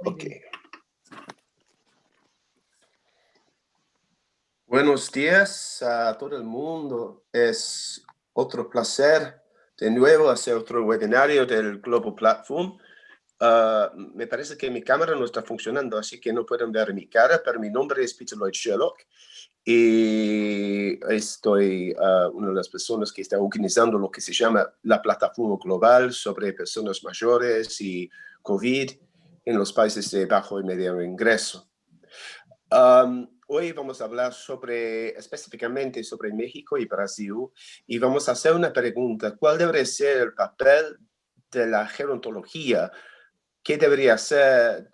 Ok. Buenos días a todo el mundo. Es otro placer de nuevo hacer otro webinario del Global Platform. Me parece que mi cámara no está funcionando, así que no pueden ver mi cara, pero mi nombre es Peter Lloyd Sherlock y estoy una de las personas que está organizando lo que se llama la plataforma global sobre personas mayores y COVID en los países de bajo y medio ingreso. Hoy vamos a hablar específicamente sobre México y Brasil, y vamos a hacer una pregunta: ¿cuál debería ser el papel de la gerontología? ¿Qué deberían hacer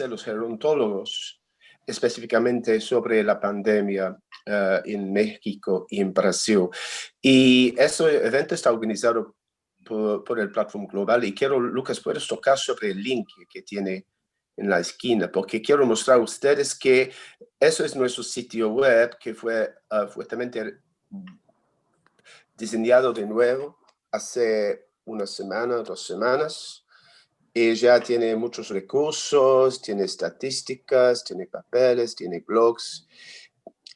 los gerontólogos específicamente sobre la pandemia en México y en Brasil? Y ese evento está organizado por el Platform Global, y quiero, Lucas, puedes tocar sobre el link que tiene en la esquina, porque quiero mostrar a ustedes que eso es nuestro sitio web, que fue fuertemente diseñado de nuevo hace una semana, 2 semanas, y ya tiene muchos recursos, tiene estadísticas, tiene papeles, tiene blogs,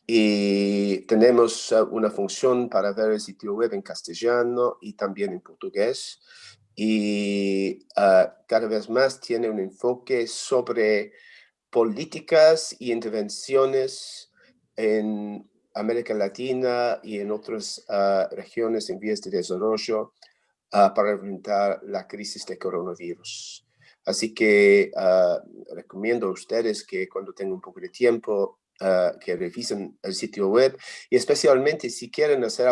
y tenemos una función para ver el sitio web en castellano y también en portugués. Y cada vez más tiene un enfoque sobre políticas y intervenciones en América Latina y en otras regiones en vías de desarrollo para enfrentar la crisis de coronavirus. Así que recomiendo a ustedes que cuando tengan un poco de tiempo, que revisen el sitio web, y especialmente si quieren hacer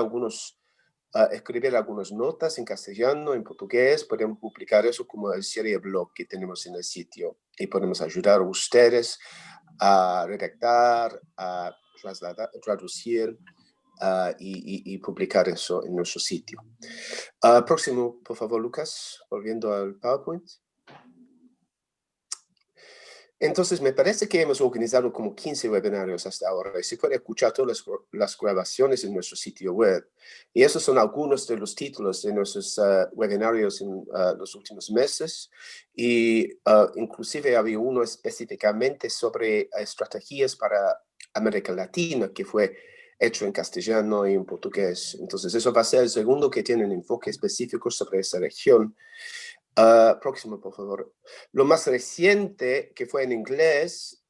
escribir algunas notas en castellano, en portugués, podemos publicar eso como el serie blog que tenemos en el sitio, y podemos ayudar a ustedes a redactar, a traducir y publicar eso en nuestro sitio. Próximo, por favor, Lucas, volviendo al PowerPoint. Entonces, me parece que hemos organizado como 15 webinarios hasta ahora, y se puede escuchar todas las grabaciones en nuestro sitio web. Y esos son algunos de los títulos de nuestros webinarios en los últimos meses. Y inclusive había uno específicamente sobre estrategias para América Latina, que fue hecho en castellano y en portugués. Entonces, eso va a ser el segundo que tiene un enfoque específico sobre esa región. Próximo, por favor. Lo más reciente, que fue en inglés,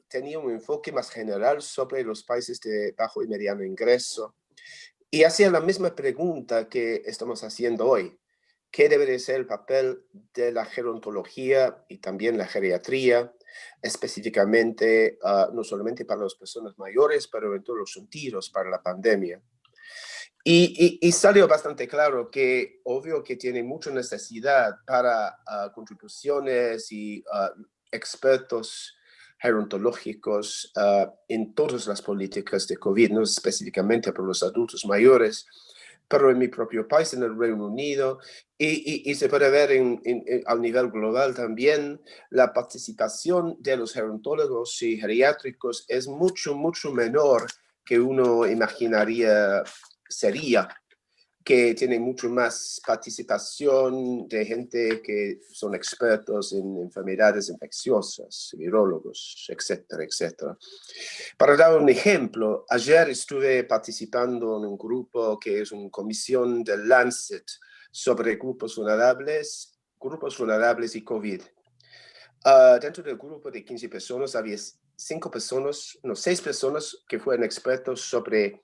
tenía un enfoque más general sobre los países de bajo y mediano ingreso, y hacía la misma pregunta que estamos haciendo hoy: ¿qué debería ser el papel de la gerontología y también la geriatría, específicamente no solamente para las personas mayores, pero en todos los sentidos para la pandemia? Y salió bastante claro que obvio que tiene mucha necesidad para contribuciones y expertos gerontológicos en todas las políticas de COVID, no específicamente para los adultos mayores, pero en mi propio país, en el Reino Unido, y se puede ver a nivel global también, la participación de los gerontólogos y geriátricos es mucho, mucho menor que uno imaginaría sería, que tiene mucho más participación de gente que son expertos en enfermedades infecciosas, virólogos, etcétera, etcétera. Para dar un ejemplo, ayer estuve participando en un grupo que es una comisión del Lancet sobre grupos vulnerables y COVID. Dentro del grupo de 15 personas había 6 personas que fueron expertos sobre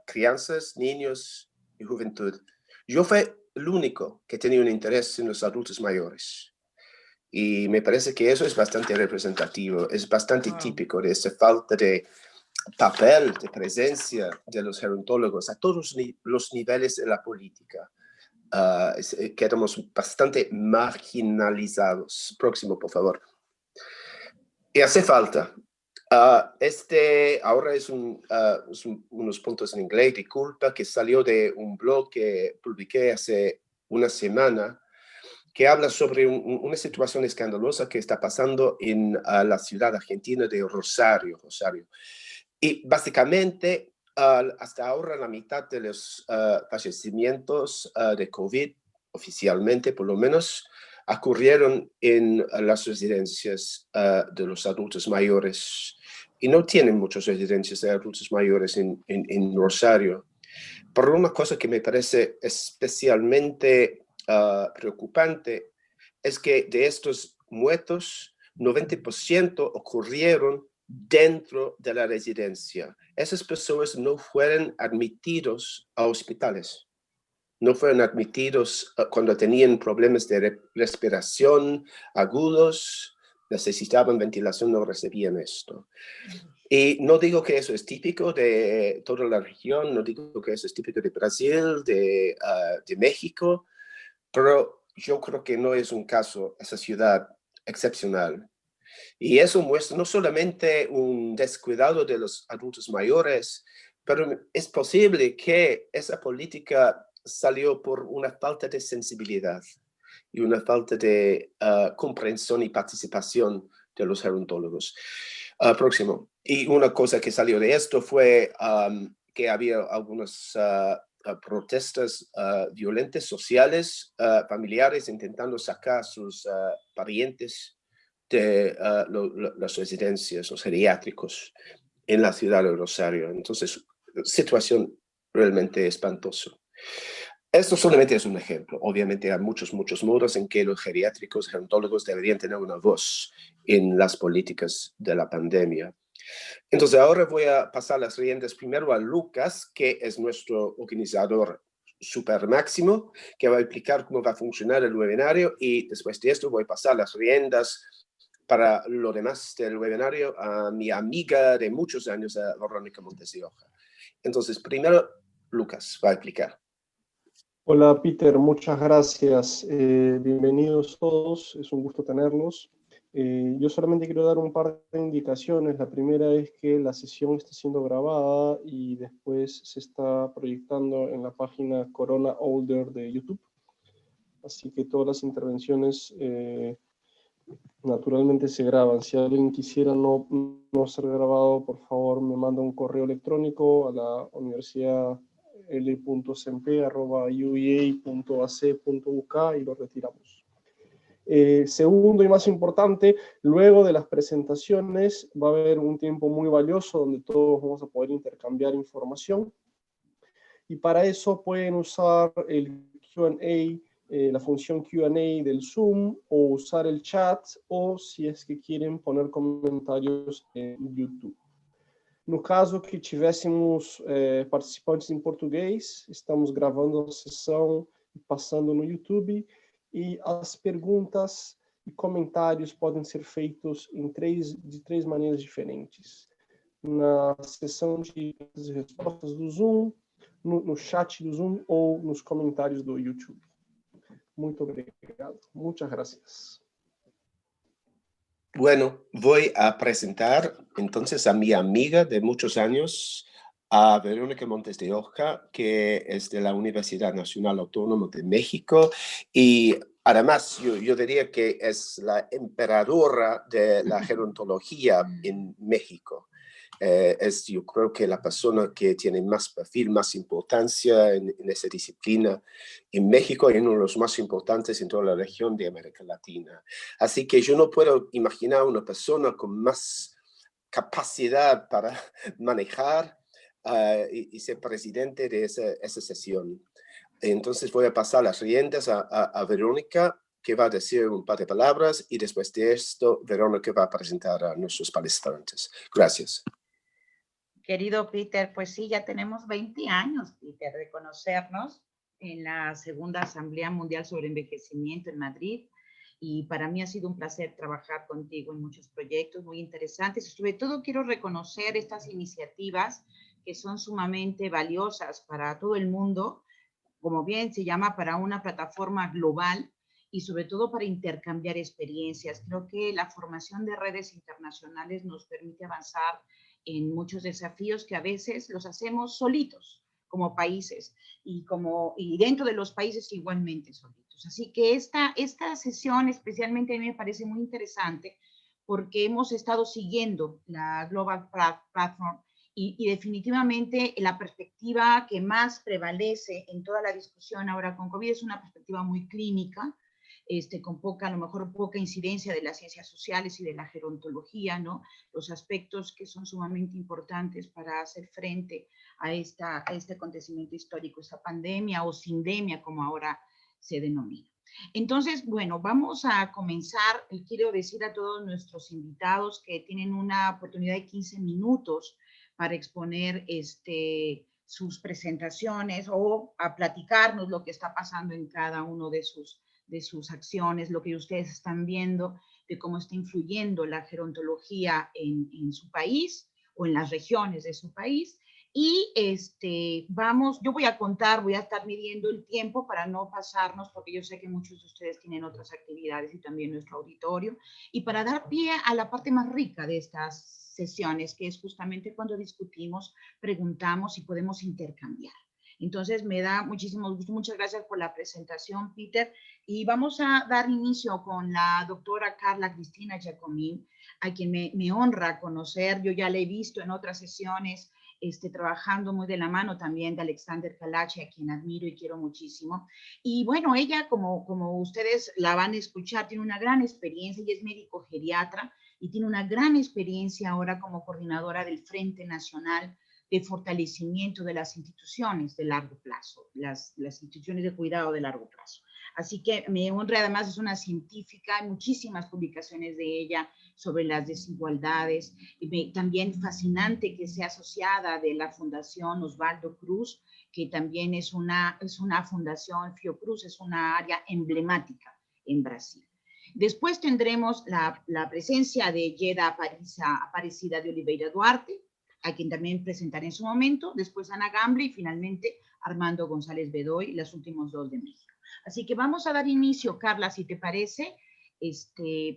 crianzas, niños y juventud. Yo fui el único que tenía un interés en los adultos mayores. Y me parece que eso es bastante representativo, es bastante típico de esa falta de papel, de presencia de los gerontólogos a todos los niveles de la política. Quedamos bastante marginalizados. Próximo, por favor. Y hace falta. Ahora es unos puntos en inglés, disculpa, que salió de un blog que publiqué hace una semana, que habla sobre una situación escandalosa que está pasando en la ciudad argentina de Rosario. Y básicamente, hasta ahora la mitad de los fallecimientos de COVID, oficialmente por lo menos, ocurrieron en las residencias de los adultos mayores, y no tienen muchas residencias de adultos mayores en Rosario. Pero una cosa que me parece especialmente preocupante es que de estos muertos, 90% ocurrieron dentro de la residencia. Esas personas no fueron admitidos a hospitales. No fueron admitidos cuando tenían problemas de respiración agudos, necesitaban ventilación, no recibían esto. Y no digo que eso es típico de toda la región, no digo que eso es típico de Brasil, de México, pero yo creo que no es un caso, esa ciudad excepcional. Y eso muestra no solamente un descuidado de los adultos mayores, pero es posible que esa política salió por una falta de sensibilidad y una falta de comprensión y participación de los gerontólogos. Próximo. Y una cosa que salió de esto fue que había algunas protestas violentas, sociales, familiares, intentando sacar a sus parientes de las residencias, los geriátricos en la ciudad de Rosario. Entonces, situación realmente espantosa. Esto solamente es un ejemplo. Obviamente hay muchos modos en que los geriátricos, gerontólogos deberían tener una voz en las políticas de la pandemia. Entonces ahora voy a pasar las riendas primero a Lucas, que es nuestro organizador super máximo, que va a explicar cómo va a funcionar el webinario, y después de esto voy a pasar las riendas para lo demás del webinario a mi amiga de muchos años, a Verónica Montes de Oca. Entonces primero Lucas va a explicar. Hola Peter, muchas gracias. Bienvenidos todos, es un gusto tenerlos. Yo solamente quiero dar un par de indicaciones. La primera es que la sesión está siendo grabada y después se está proyectando en la página Corona Older de YouTube. Así que todas las intervenciones naturalmente se graban. Si alguien quisiera no ser grabado, por favor me manda un correo electrónico a la universidad l.sempe@uea.ac.uk y lo retiramos. Segundo y más importante, luego de las presentaciones va a haber un tiempo muy valioso donde todos vamos a poder intercambiar información, y para eso pueden usar el Q&A, la función Q&A del Zoom, o usar el chat, o si es que quieren poner comentarios en YouTube. No caso que tivéssemos participantes em português, estamos gravando a sessão e passando no YouTube, e as perguntas e comentários podem ser feitos de três maneiras diferentes. Na sessão de perguntas e respostas do Zoom, no chat do Zoom ou nos comentários do YouTube. Muito obrigado. Muchas gracias. Bueno, voy a presentar entonces a mi amiga de muchos años, a Verónica Montes de Oca, que es de la Universidad Nacional Autónoma de México, y además yo diría que es la emperadora de la gerontología en México. Es yo creo que la persona que tiene más perfil, más importancia en esa disciplina en México, y uno de los más importantes en toda la región de América Latina. Así que yo no puedo imaginar una persona con más capacidad para manejar y ser presidente de esa sesión. Entonces voy a pasar las riendas a Verónica, que va a decir un par de palabras, y después de esto, Verónica va a presentar a nuestros palestrantes. Gracias. Querido Peter, pues sí, ya tenemos 20 años, Peter, de conocernos en la segunda Asamblea Mundial sobre Envejecimiento en Madrid, y para mí ha sido un placer trabajar contigo en muchos proyectos muy interesantes, y sobre todo quiero reconocer estas iniciativas que son sumamente valiosas para todo el mundo, como bien se llama, para una plataforma global y sobre todo para intercambiar experiencias. Creo que la formación de redes internacionales nos permite avanzar en muchos desafíos que a veces los hacemos solitos como países, y dentro de los países igualmente solitos. Así que esta sesión especialmente a mí me parece muy interesante porque hemos estado siguiendo la Global Platform y definitivamente la perspectiva que más prevalece en toda la discusión ahora con COVID es una perspectiva muy clínica, con poca, a lo mejor poca incidencia de las ciencias sociales y de la gerontología, ¿no? Los aspectos que son sumamente importantes para hacer frente a este acontecimiento histórico, esta pandemia o sindemia, como ahora se denomina. Entonces, bueno, vamos a comenzar. Quiero decir a todos nuestros invitados que tienen una oportunidad de 15 minutos para exponer sus presentaciones o a platicarnos lo que está pasando en cada uno de sus acciones, lo que ustedes están viendo, de cómo está influyendo la gerontología en su país o en las regiones de su país. Y yo voy a contar, voy a estar midiendo el tiempo para no pasarnos, porque yo sé que muchos de ustedes tienen otras actividades y también nuestro auditorio, y para dar pie a la parte más rica de estas sesiones, que es justamente cuando discutimos, preguntamos y podemos intercambiar. Entonces, me da muchísimo gusto. Muchas gracias por la presentación, Peter. Y vamos a dar inicio con la doctora Carla Cristina Giacomín, a quien me honra conocer. Yo ya la he visto en otras sesiones, trabajando muy de la mano también de Alexander Kalachi, a quien admiro y quiero muchísimo. Y bueno, ella, como ustedes la van a escuchar, tiene una gran experiencia. Ella es médico geriatra y tiene una gran experiencia ahora como coordinadora del Frente Nacional de Fortalecimiento de las Instituciones de Largo Plazo, las instituciones de cuidado de largo plazo. Así que me honra, además es una científica, hay muchísimas publicaciones de ella sobre las desigualdades, y también fascinante que sea asociada de la Fundación Osvaldo Cruz, que también es una fundación, Fiocruz es una área emblemática en Brasil. Después tendremos la presencia de Yeda Aparecida de Oliveira Duarte, a quien también presentaré en su momento, después Ana Gamble y finalmente Armando González Bedoy, los últimos dos de México. Así que vamos a dar inicio, Carla, si te parece,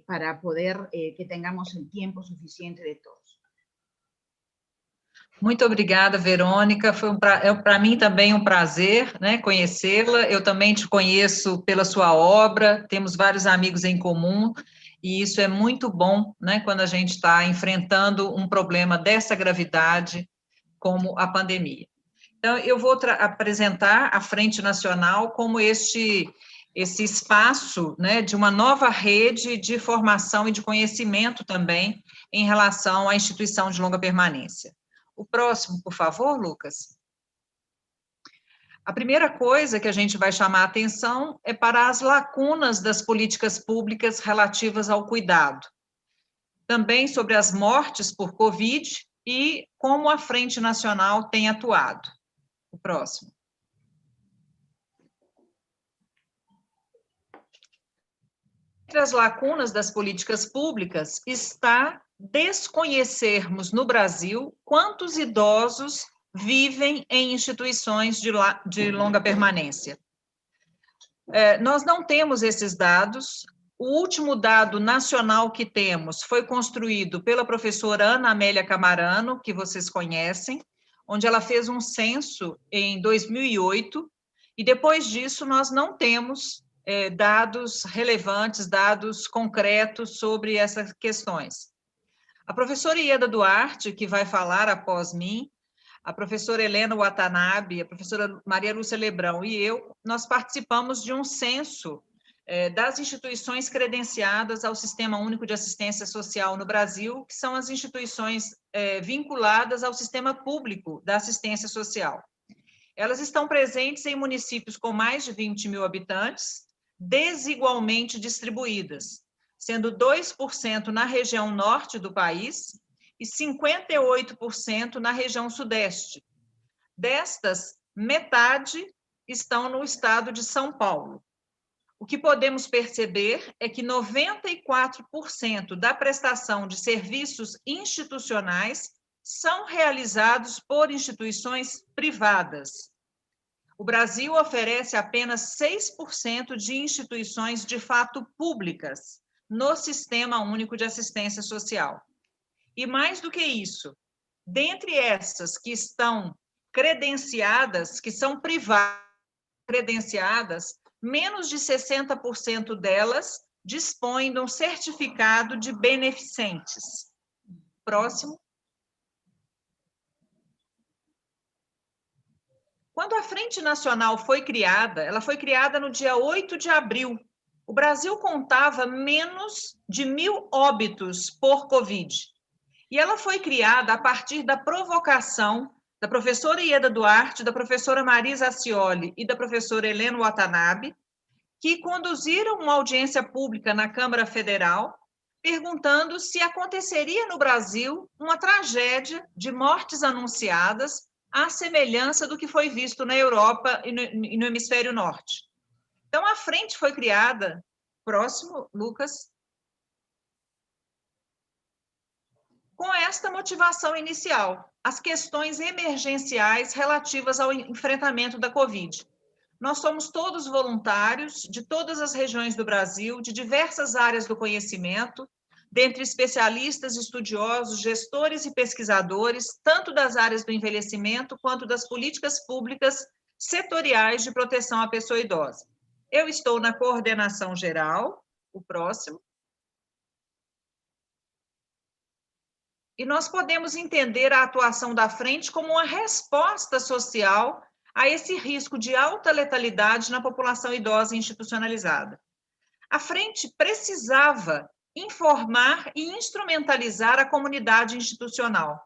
para poder que tengamos el tiempo suficiente de todos. Muito obrigada, Verônica. Foi para mim também um prazer, né, conhecê-la. Eu também te conheço pela sua obra, temos vários amigos em comum, e isso é muito bom, né, quando a gente está enfrentando um problema dessa gravidade, como a pandemia. Então, eu vou apresentar a Frente Nacional como esse espaço, né, de uma nova rede de formação e de conhecimento também em relação à instituição de longa permanência. O próximo, por favor, Lucas. A primeira coisa que a gente vai chamar a atenção é para as lacunas das políticas públicas relativas ao cuidado. Também sobre as mortes por Covid e como a Frente Nacional tem atuado. O próximo. Entre as lacunas das políticas públicas está desconhecermos no Brasil quantos idosos vivem em instituições de longa permanência. Nós não temos esses dados. O último dado nacional que temos foi construído pela professora Ana Amélia Camarano, que vocês conhecem, onde ela fez um censo em 2008, e depois disso nós não temos dados relevantes, dados concretos sobre essas questões. A professora Ieda Duarte, que vai falar após mim, a professora Helena Watanabe, a professora Maria Lúcia Lebrão e eu, nós participamos de um censo das instituições credenciadas ao Sistema Único de Assistência Social no Brasil, que são as instituições vinculadas ao sistema público da assistência social. Elas estão presentes em municípios com mais de 20 mil habitantes, desigualmente distribuídas, sendo 2% na região norte do país e 58% na região sudeste. Destas, metade estão no estado de São Paulo. O que podemos perceber é que 94% da prestação de serviços institucionais são realizados por instituições privadas. O Brasil oferece apenas 6% de instituições de fato públicas no Sistema Único de Assistência Social. E mais do que isso, dentre essas que estão credenciadas, que são privadas, credenciadas, menos de 60% delas dispõem de um certificado de beneficentes. Próximo. Quando a Frente Nacional foi criada, ela foi criada no dia 8 de abril o Brasil contava menos de 1.000 óbitos por Covid. E ela foi criada a partir da provocação da professora Ieda Duarte, da professora Marisa Ascioli e da professora Helena Watanabe, que conduziram uma audiência pública na Câmara Federal, perguntando se aconteceria no Brasil uma tragédia de mortes anunciadas à semelhança do que foi visto na Europa e no Hemisfério Norte. Então, a frente foi criada, próximo, Lucas, com esta motivação inicial, as questões emergenciais relativas ao enfrentamento da Covid. Nós somos todos voluntários de todas as regiões do Brasil, de diversas áreas do conhecimento, dentre especialistas, estudiosos, gestores e pesquisadores, tanto das áreas do envelhecimento quanto das políticas públicas setoriais de proteção à pessoa idosa. Eu estou na coordenação geral, o próximo. E nós podemos entender a atuação da frente como uma resposta social a esse risco de alta letalidade na população idosa institucionalizada. A frente precisava informar e instrumentalizar a comunidade institucional.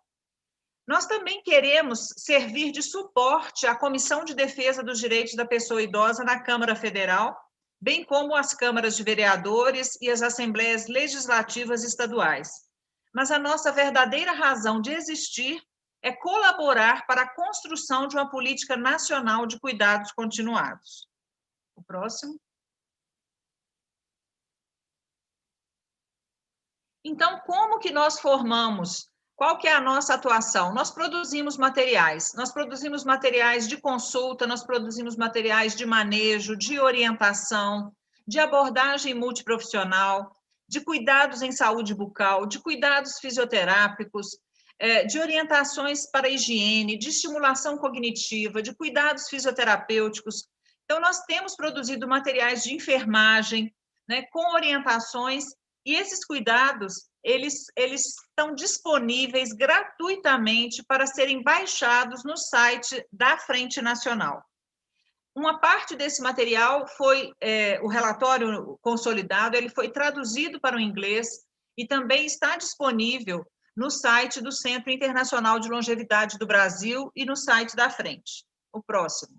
Nós também queremos servir de suporte à Comissão de Defesa dos Direitos da Pessoa Idosa na Câmara Federal, bem como às câmaras de vereadores e às assembleias legislativas estaduais. Mas a nossa verdadeira razão de existir é colaborar para a construção de uma política nacional de cuidados continuados. O próximo. Então, como que nós formamos? Qual que é a nossa atuação? Nós produzimos materiais de consulta, nós produzimos materiais de manejo, de orientação, de abordagem multiprofissional, de cuidados em saúde bucal, de cuidados fisioterápicos, de orientações para higiene, de estimulação cognitiva, de cuidados fisioterapêuticos. Então, nós temos produzido materiais de enfermagem, né, com orientações, e esses cuidados, eles estão disponíveis gratuitamente para serem baixados no site da Frente Nacional. Uma parte desse material foi, o relatório consolidado, ele foi traduzido para o inglês e também está disponível no site do Centro Internacional de Longevidade do Brasil e no site da Frente. O próximo.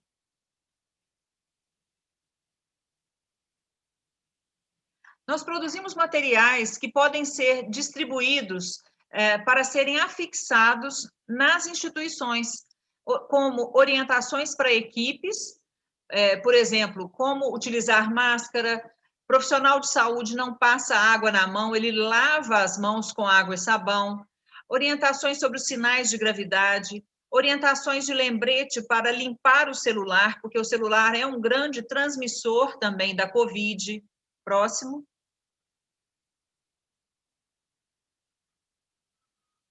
Nós produzimos materiais que podem ser distribuídos para serem afixados nas instituições, como orientações para equipes, por exemplo, como utilizar máscara, profissional de saúde não passa água na mão, ele lava as mãos com água e sabão, orientações sobre os sinais de gravidade, orientações de lembrete para limpar o celular, porque o celular é um grande transmissor também da Covid. Próximo.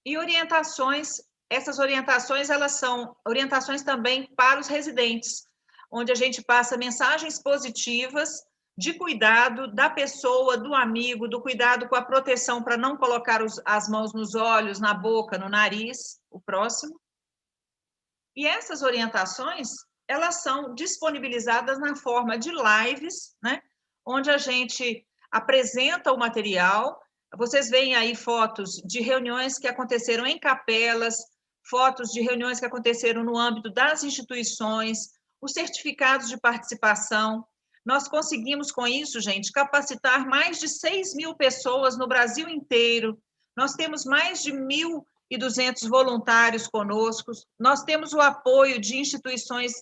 E orientações, essas orientações, elas são orientações também para os residentes, onde a gente passa mensagens positivas de cuidado da pessoa, do amigo, do cuidado com a proteção para não colocar as mãos nos olhos, na boca, no nariz. O próximo. E essas orientações, elas são disponibilizadas na forma de lives, né, onde a gente apresenta o material. Vocês veem aí fotos de reuniões que aconteceram em capelas, fotos de reuniões que aconteceram no âmbito das instituições, os certificados de participação. Nós conseguimos, com isso, gente, capacitar mais de 6.000 pessoas no Brasil inteiro. Nós temos mais de 1.200 voluntários conosco. Nós temos o apoio de instituições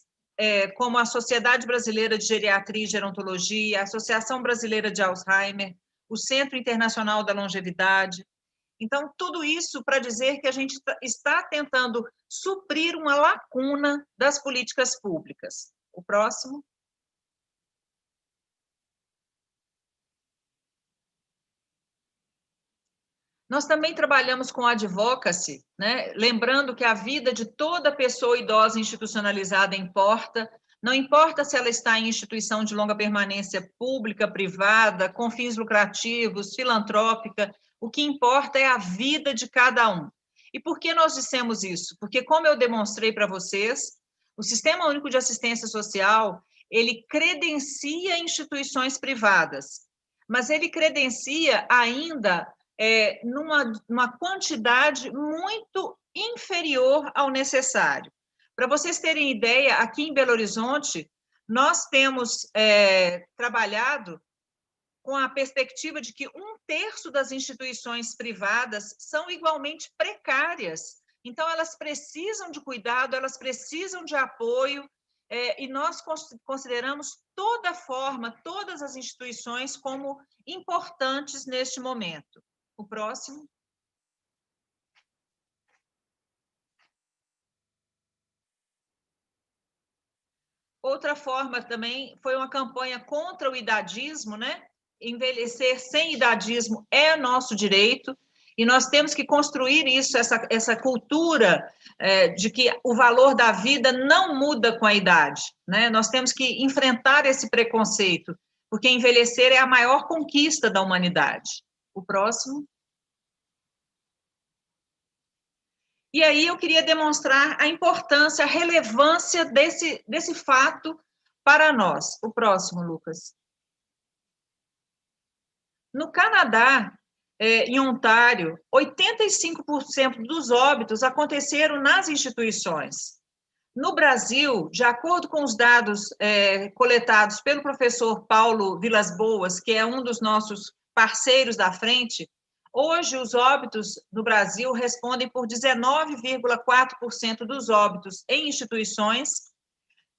como a Sociedade Brasileira de Geriatria e Gerontologia, a Associação Brasileira de Alzheimer, o Centro Internacional da Longevidade. Então, tudo isso para dizer que a gente está tentando suprir uma lacuna das políticas públicas. O próximo. Nós também trabalhamos com advocacy, né? Lembrando que a vida de toda pessoa idosa institucionalizada importa, não importa se ela está em instituição de longa permanência pública, privada, com fins lucrativos, filantrópica, o que importa é a vida de cada um. E por que nós dissemos isso? Porque, como eu demonstrei para vocês, o Sistema Único de Assistência Social, ele credencia instituições privadas, mas ele credencia ainda numa quantidade muito inferior ao necessário. Para vocês terem ideia, aqui em Belo Horizonte, nós temos trabalhado com a perspectiva de que 1/3 das instituições privadas são igualmente precárias. Então, elas precisam de cuidado, elas precisam de apoio, e nós consideramos toda forma, todas as instituições como importantes neste momento. O próximo. Outra forma também foi uma campanha contra o idadismo, né? Envelhecer sem idadismo é nosso direito, e nós temos que construir isso, essa cultura de que o valor da vida não muda com a idade, né? Nós temos que enfrentar esse preconceito, porque envelhecer é a maior conquista da humanidade. O próximo. E aí eu queria demonstrar a importância, a relevância desse fato para nós. O próximo, Lucas. No Canadá, em Ontário, 85% dos óbitos aconteceram nas instituições. No Brasil, de acordo com os dados coletados pelo professor Paulo Vilas Boas, que é um dos nossos parceiros da frente, hoje os óbitos no Brasil respondem por 19,4% dos óbitos em instituições,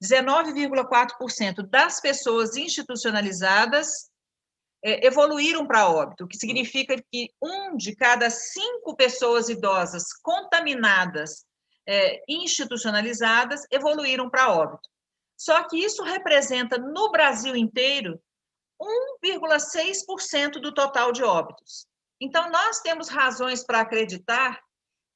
19,4% das pessoas institucionalizadas evoluíram para óbito, o que significa que 1 de cada 5 pessoas idosas contaminadas, institucionalizadas, evoluíram para óbito. Só que isso representa, no Brasil inteiro, 1,6% do total de óbitos. Então, nós temos razões para acreditar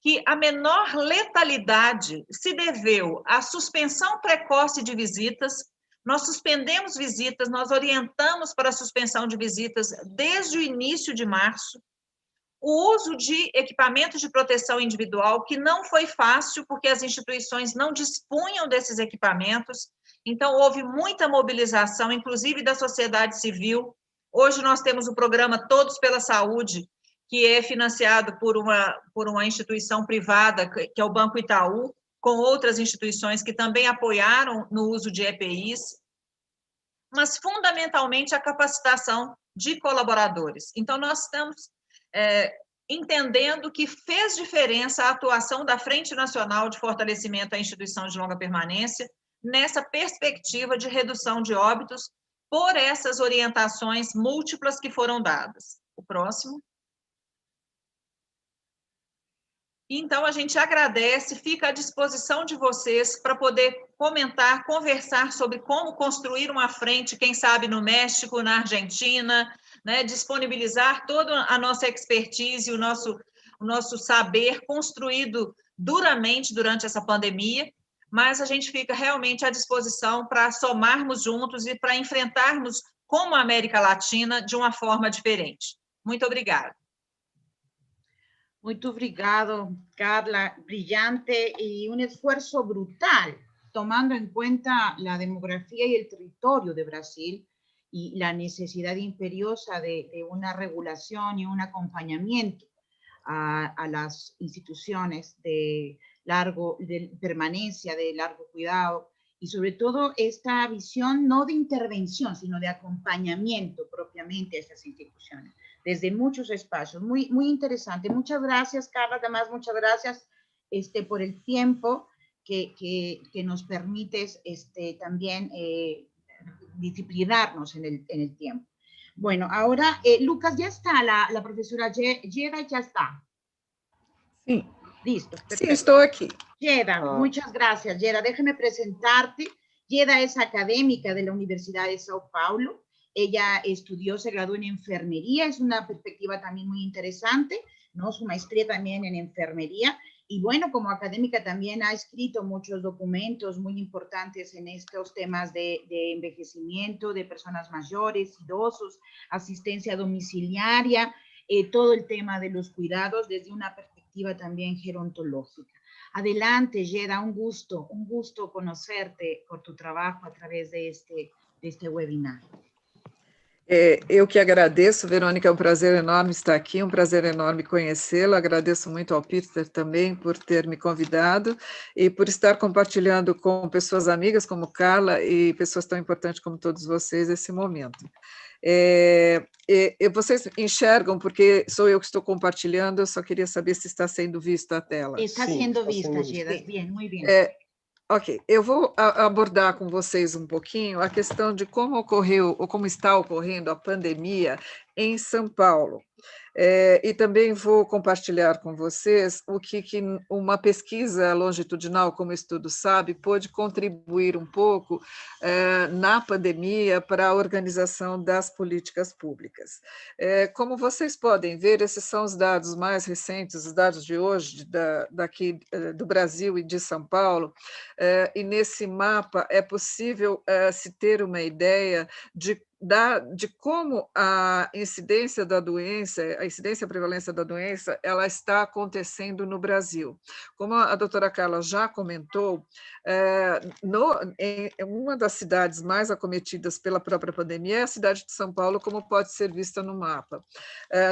que a menor letalidade se deveu à suspensão precoce de visitas. Nós suspendemos visitas, nós orientamos para a suspensão de visitas desde o início de março. O uso de equipamentos de proteção individual, que não foi fácil, porque as instituições não dispunham desses equipamentos. Então, houve muita mobilização, inclusive da sociedade civil. Hoje nós temos o programa Todos pela Saúde, que é financiado por uma instituição privada, que é o Banco Itaú, com outras instituições que também apoiaram no uso de EPIs, mas fundamentalmente a capacitação de colaboradores. Então, nós estamos entendendo que fez diferença a atuação da Frente Nacional de Fortalecimento à Instituição de Longa Permanência nessa perspectiva de redução de óbitos por essas orientações múltiplas que foram dadas. O próximo. Então, a gente agradece, fica à disposição de vocês para poder comentar, conversar sobre como construir uma frente, quem sabe no México, na Argentina, né, disponibilizar toda a nossa expertise, o nosso saber construído duramente durante essa pandemia, mas a gente fica realmente à disposição para somarmos juntos e para enfrentarmos como a América Latina de uma forma diferente. Muito obrigada. Muito obrigado, Carla, brillante y un esfuerzo brutal, tomando en cuenta la demografía y el territorio de Brasil y la necesidad imperiosa de una regulación y un acompañamiento a las instituciones de permanencia, de largo cuidado, y sobre todo esta visión no de intervención, sino de acompañamiento propiamente a estas instituciones, desde muchos espacios. Muy, muy interesante. Muchas gracias, Carla. Además, muchas gracias por el tiempo que nos permites también disciplinarnos en el tiempo. Bueno, ahora, Lucas, ya está, la profesora Yeda ya está. Sí. Listo. Perfecto. Sí, estoy aquí. Yeda, muchas gracias, Yeda. Déjame presentarte. Yeda es académica de la Universidad de Sao Paulo. Ella estudió, se graduó en enfermería, es una perspectiva también muy interesante, ¿no? Su maestría también en enfermería. Y bueno, como académica también ha escrito muchos documentos muy importantes en estos temas de envejecimiento, de personas mayores, idosos, asistencia domiciliaria, todo el tema de los cuidados desde una perspectiva también gerontológica. Adelante, Gera, un gusto conocerte por tu trabajo a través de este webinar. Eu que agradeço, Verônica, é um prazer enorme estar aqui, um prazer enorme conhecê-la, agradeço muito ao Peter também por ter me convidado e por estar compartilhando com pessoas amigas como Carla e pessoas tão importantes como todos vocês esse momento. Vocês enxergam, porque sou eu que estou compartilhando, eu só queria saber se está sendo vista a tela. Está Sim, siendo está vista, siendo Gera, vista. bien, muy bien. Ok, eu vou abordar com vocês um pouquinho a questão de como ocorreu, ou como está ocorrendo a pandemia em São Paulo. E também vou compartilhar com vocês o que uma pesquisa longitudinal, como o estudo sabe, pôde contribuir um pouco na pandemia para a organização das políticas públicas. Como vocês podem ver, esses são os dados mais recentes, os dados de hoje, daqui do Brasil e de São Paulo, e nesse mapa é possível se ter uma ideia de como a incidência da doença, a incidência e a prevalência da doença, ela está acontecendo no Brasil. Como a doutora Carla já comentou, em uma das cidades mais acometidas pela própria pandemia é a cidade de São Paulo, como pode ser vista no mapa.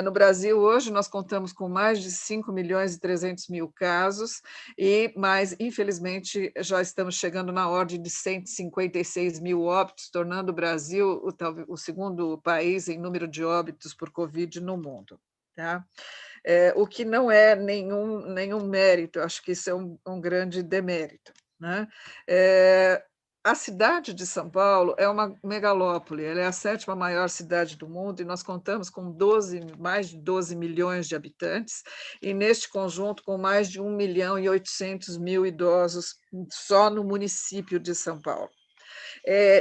No Brasil, hoje, nós contamos com mais de 5.300.000 casos, mas, infelizmente, já estamos chegando na ordem de 156 mil óbitos, tornando o Brasil o segundo país em número de óbitos por Covid no mundo. Tá? O que não é nenhum mérito, acho que isso é um grande demérito. Né? A cidade de São Paulo é uma megalópole, ela é a 7ª maior cidade do mundo e nós contamos com mais de 12 milhões de habitantes e, neste conjunto, com mais de 1.800.000 idosos só no município de São Paulo.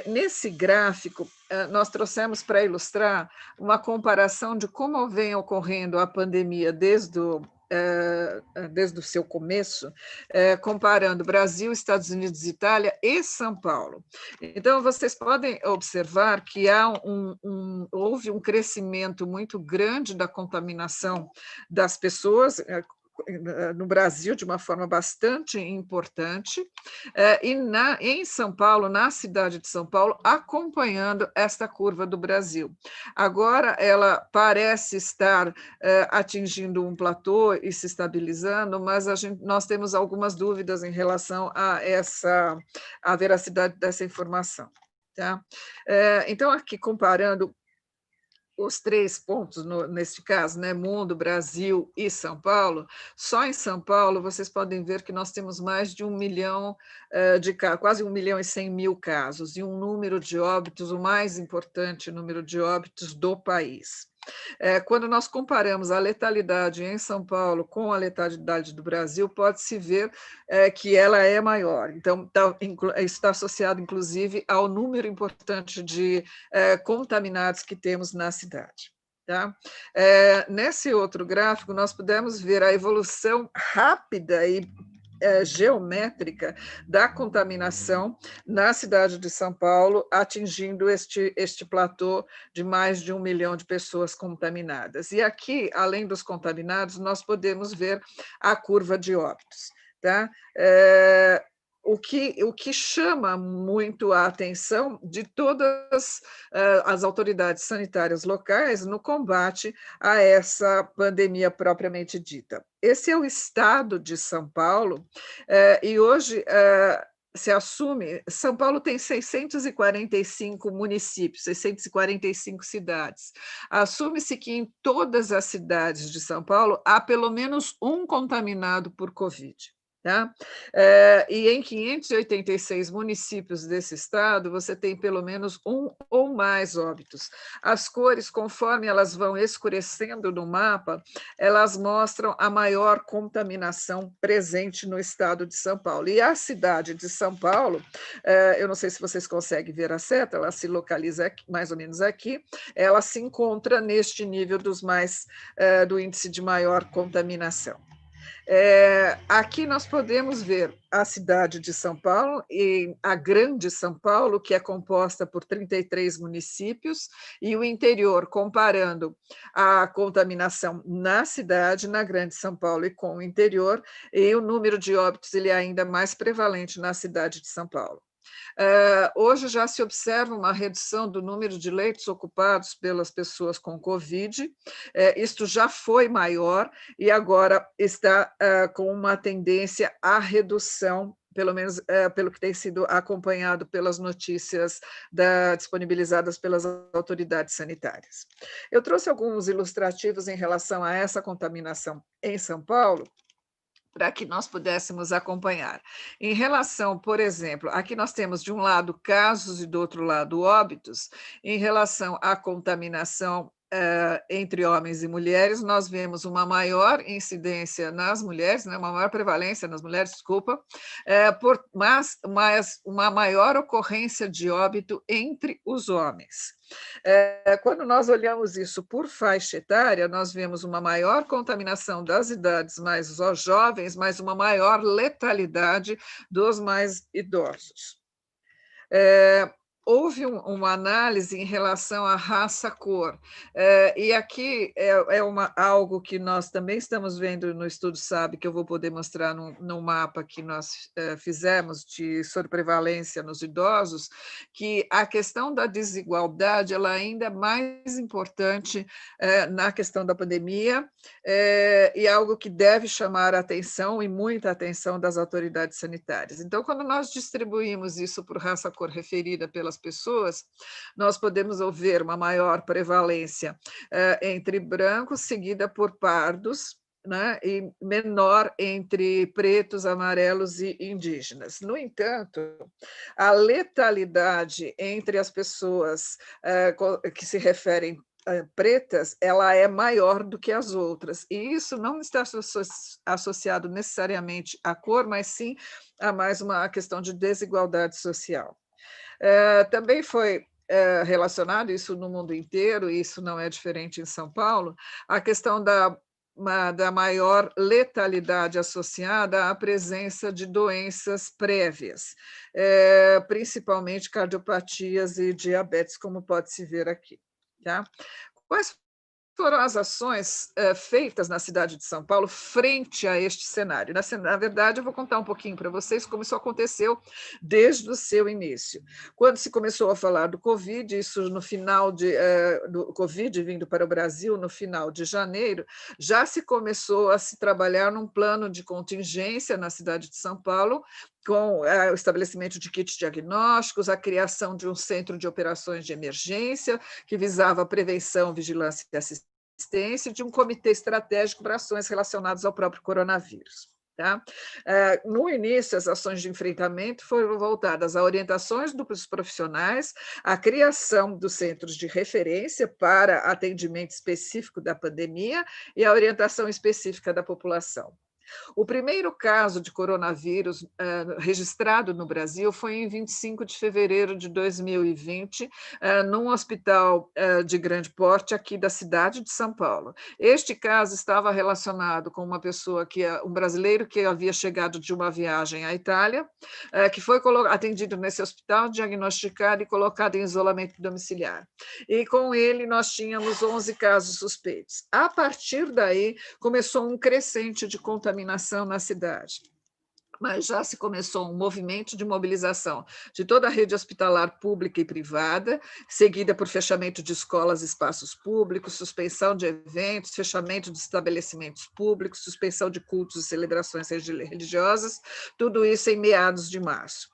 Nesse gráfico, nós trouxemos para ilustrar uma comparação de como vem ocorrendo a pandemia desde o seu começo, comparando Brasil, Estados Unidos, Itália e São Paulo. Então, vocês podem observar que houve um crescimento muito grande da contaminação das pessoas no Brasil de uma forma bastante importante, e em São Paulo, na cidade de São Paulo, acompanhando esta curva do Brasil. Agora, ela parece estar atingindo um platô e se estabilizando, mas nós temos algumas dúvidas em relação à veracidade dessa informação. Tá? Então, aqui comparando os 3 pontos, neste caso, né, mundo, Brasil e São Paulo, só em São Paulo vocês podem ver que nós temos mais de 1 milhão quase 1.100.000 casos, e um número de óbitos, o mais importante número de óbitos do país. Quando nós comparamos a letalidade em São Paulo com a letalidade do Brasil, pode-se ver que ela é maior. Então, está associado, inclusive, ao número importante de contaminados que temos na cidade. Tá? Nesse outro gráfico, nós pudemos ver a evolução rápida e geométrica da contaminação na cidade de São Paulo, atingindo este platô de mais de 1 milhão de pessoas contaminadas. E aqui, além dos contaminados, nós podemos ver a curva de óbitos. Tá? O que chama muito a atenção de todas as autoridades sanitárias locais no combate a essa pandemia propriamente dita. Esse é o estado de São Paulo, e hoje se assume, São Paulo tem 645 municípios, 645 cidades. Assume-se que em todas as cidades de São Paulo há pelo menos um contaminado por Covid. Tá? E em 586 municípios desse estado, você tem pelo menos um ou mais óbitos. As cores, conforme elas vão escurecendo no mapa, elas mostram a maior contaminação presente no estado de São Paulo. E a cidade de São Paulo, eu não sei se vocês conseguem ver a seta, ela se localiza aqui, mais ou menos aqui, ela se encontra neste nível do índice de maior contaminação. Aqui nós podemos ver a cidade de São Paulo, e a Grande São Paulo, que é composta por 33 municípios, e o interior, comparando a contaminação na cidade, na Grande São Paulo e com o interior, e o número de óbitos ele é ainda mais prevalente na cidade de São Paulo. Hoje já se observa uma redução do número de leitos ocupados pelas pessoas com Covid, isto já foi maior e agora está com uma tendência à redução, pelo menos pelo que tem sido acompanhado pelas notícias disponibilizadas pelas autoridades sanitárias. Eu trouxe alguns ilustrativos em relação a essa contaminação em São Paulo, para que nós pudéssemos acompanhar. Em relação, por exemplo, aqui nós temos de um lado casos e do outro lado óbitos, em relação à contaminação entre homens e mulheres, nós vemos uma maior incidência nas mulheres, né, uma maior prevalência nas mulheres, desculpa, mas uma maior ocorrência de óbito entre os homens. Quando nós olhamos isso por faixa etária, nós vemos uma maior contaminação das idades mais jovens, mas uma maior letalidade dos mais idosos. Houve uma análise em relação à raça-cor, e aqui algo que nós também estamos vendo no Estudo SAB, que eu vou poder mostrar no mapa que nós fizemos de sobreprevalência nos idosos, que a questão da desigualdade ela ainda é mais importante na questão da pandemia, e algo que deve chamar a atenção, e muita atenção das autoridades sanitárias. Então, quando nós distribuímos isso por raça-cor referida pelas pessoas, nós podemos ver uma maior prevalência entre brancos, seguida por pardos, né, e menor entre pretos, amarelos e indígenas. No entanto, a letalidade entre as pessoas que se referem pretas, ela é maior do que as outras, e isso não está associado necessariamente à cor, mas sim a mais uma questão de desigualdade social. Também foi relacionado, isso no mundo inteiro, e isso não é diferente em São Paulo, a questão da maior letalidade associada à presença de doenças prévias, principalmente cardiopatias e diabetes, como pode-se ver aqui. Tá? Quais foram as ações feitas na cidade de São Paulo frente a este cenário? Na verdade, eu vou contar um pouquinho para vocês como isso aconteceu desde o seu início. Quando se começou a falar do Covid, isso no final do Covid vindo para o Brasil, no final de janeiro, já se começou a se trabalhar num plano de contingência na cidade de São Paulo, com o estabelecimento de kits diagnósticos, a criação de um centro de operações de emergência, que visava a prevenção, vigilância e assistência, de um comitê estratégico para ações relacionadas ao próprio coronavírus. Tá? No início, as ações de enfrentamento foram voltadas a orientações dos profissionais, a criação dos centros de referência para atendimento específico da pandemia e a orientação específica da população. O primeiro caso de coronavírus registrado no Brasil foi em 25 de fevereiro de 2020, num hospital de grande porte aqui da cidade de São Paulo. Este caso estava relacionado com uma pessoa, um brasileiro que havia chegado de uma viagem à Itália, que foi atendido nesse hospital, diagnosticado e colocado em isolamento domiciliar. E com ele nós tínhamos 11 casos suspeitos. A partir daí, começou um crescente de contaminação na cidade. Mas já se começou um movimento de mobilização de toda a rede hospitalar pública e privada, seguida por fechamento de escolas e espaços públicos, suspensão de eventos, fechamento de estabelecimentos públicos, suspensão de cultos e celebrações religiosas, tudo isso em meados de março.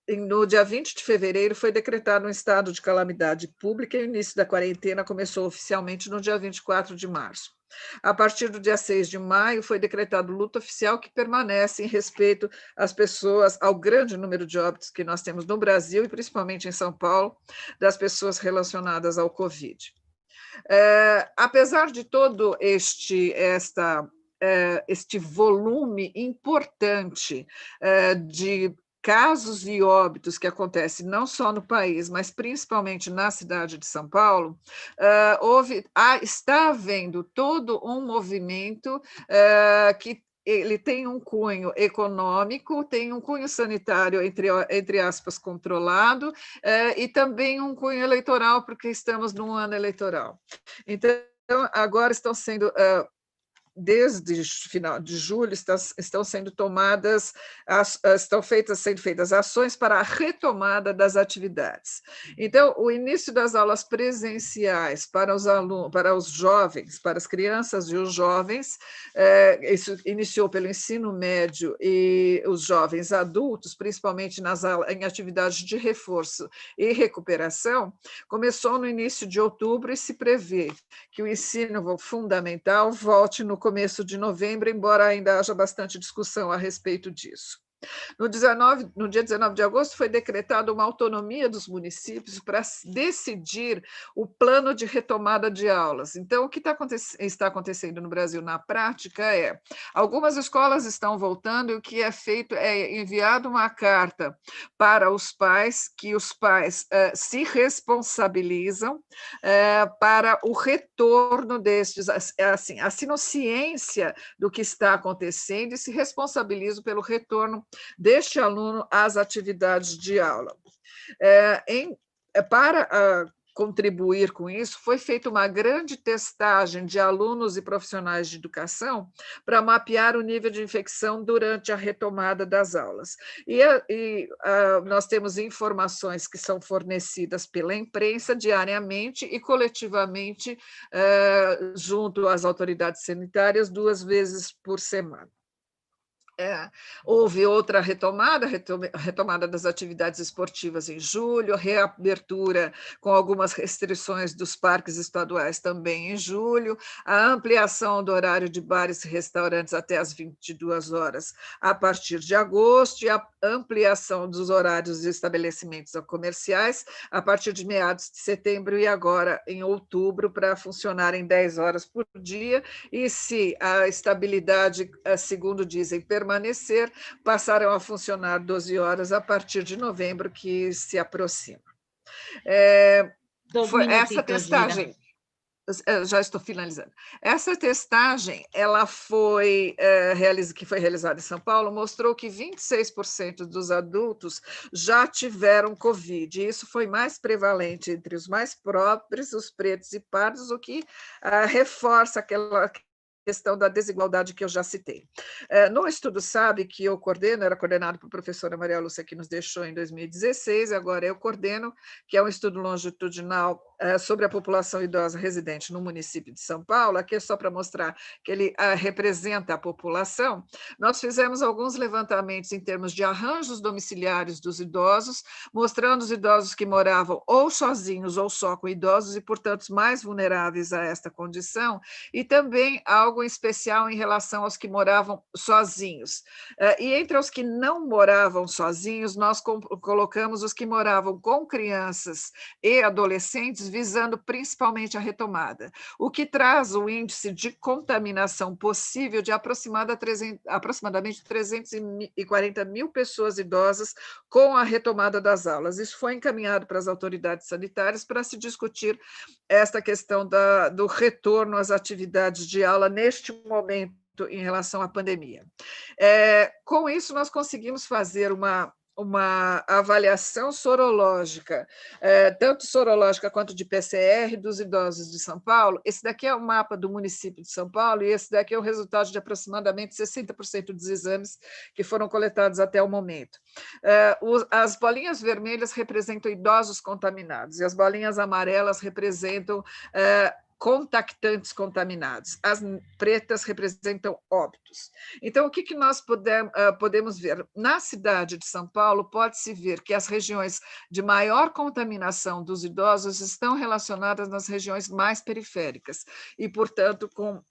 No dia 20 de fevereiro foi decretado um estado de calamidade pública e o início da quarentena começou oficialmente no dia 24 de março. A partir do dia 6 de maio, foi decretado luto oficial que permanece em respeito às pessoas, ao grande número de óbitos que nós temos no Brasil, e principalmente em São Paulo, das pessoas relacionadas ao Covid. Apesar de todo este volume importante de casos e óbitos que acontecem não só no país, mas principalmente na cidade de São Paulo, está havendo todo um movimento que ele tem um cunho econômico, tem um cunho sanitário, entre aspas, controlado, e também um cunho eleitoral, porque estamos num ano eleitoral. Então, agora estão sendo... desde final de julho, estão sendo tomadas, sendo feitas ações para a retomada das atividades. Então, o início das aulas presenciais para os alunos, para os jovens, para as crianças e os jovens, isso iniciou pelo ensino médio e os jovens adultos, principalmente em atividades de reforço e recuperação, começou no início de outubro e se prevê que o ensino fundamental volte no começo de novembro, embora ainda haja bastante discussão a respeito disso. No dia 19 de agosto, foi decretada uma autonomia dos municípios para decidir o plano de retomada de aulas. Então, o que está acontecendo no Brasil na prática é, algumas escolas estão voltando e o que é feito é enviado uma carta para os pais, que os pais se responsabilizam para o retorno destes, assim, assinam ciência do que está acontecendo e se responsabilizam pelo retorno deste aluno às atividades de aula. Para contribuir com isso, foi feita uma grande testagem de alunos e profissionais de educação para mapear o nível de infecção durante a retomada das aulas. Nós temos informações que são fornecidas pela imprensa diariamente e coletivamente junto às autoridades sanitárias 2 vezes por semana. Houve outra retomada das atividades esportivas em julho, reabertura com algumas restrições dos parques estaduais também em julho, a ampliação do horário de bares e restaurantes até às 22 horas a partir de agosto e a ampliação dos horários de estabelecimentos comerciais a partir de meados de setembro e agora em outubro para funcionar em 10 horas por dia e se a estabilidade, segundo dizem, permanecer, passarão a funcionar 12 horas a partir de novembro, que se aproxima. Essa testagem, já estou finalizando. Essa testagem, ela que foi realizada em São Paulo, mostrou que 26% dos adultos já tiveram Covid. Isso foi mais prevalente entre os mais pobres, os pretos e pardos, o que reforça aquela questão da desigualdade que eu já citei. No estudo SABE, que eu coordeno, era coordenado por professora Maria Lúcia, que nos deixou em 2016, agora eu coordeno, que é um estudo longitudinal sobre a população idosa residente no município de São Paulo, aqui é só para mostrar que ele representa a população. Nós fizemos alguns levantamentos em termos de arranjos domiciliares dos idosos, mostrando os idosos que moravam ou sozinhos ou só com idosos e, portanto, mais vulneráveis a esta condição, e também algo especial em relação aos que moravam sozinhos. E entre os que não moravam sozinhos, nós colocamos os que moravam com crianças e adolescentes, visando principalmente a retomada, o que traz o índice de contaminação possível de aproximadamente 340 mil pessoas idosas com a retomada das aulas. Isso foi encaminhado para as autoridades sanitárias para se discutir esta questão do retorno às atividades de aula neste momento em relação à pandemia. Com isso, nós conseguimos fazer uma avaliação sorológica, tanto sorológica quanto de PCR dos idosos de São Paulo. Esse daqui é o mapa do município de São Paulo e esse daqui é o resultado de aproximadamente 60% dos exames que foram coletados até o momento. As bolinhas vermelhas representam idosos contaminados e as bolinhas amarelas representam contactantes contaminados. As pretas representam óbitos. Então, o que nós podemos ver? Na cidade de São Paulo, pode-se ver que as regiões de maior contaminação dos idosos estão relacionadas nas regiões mais periféricas e, portanto, com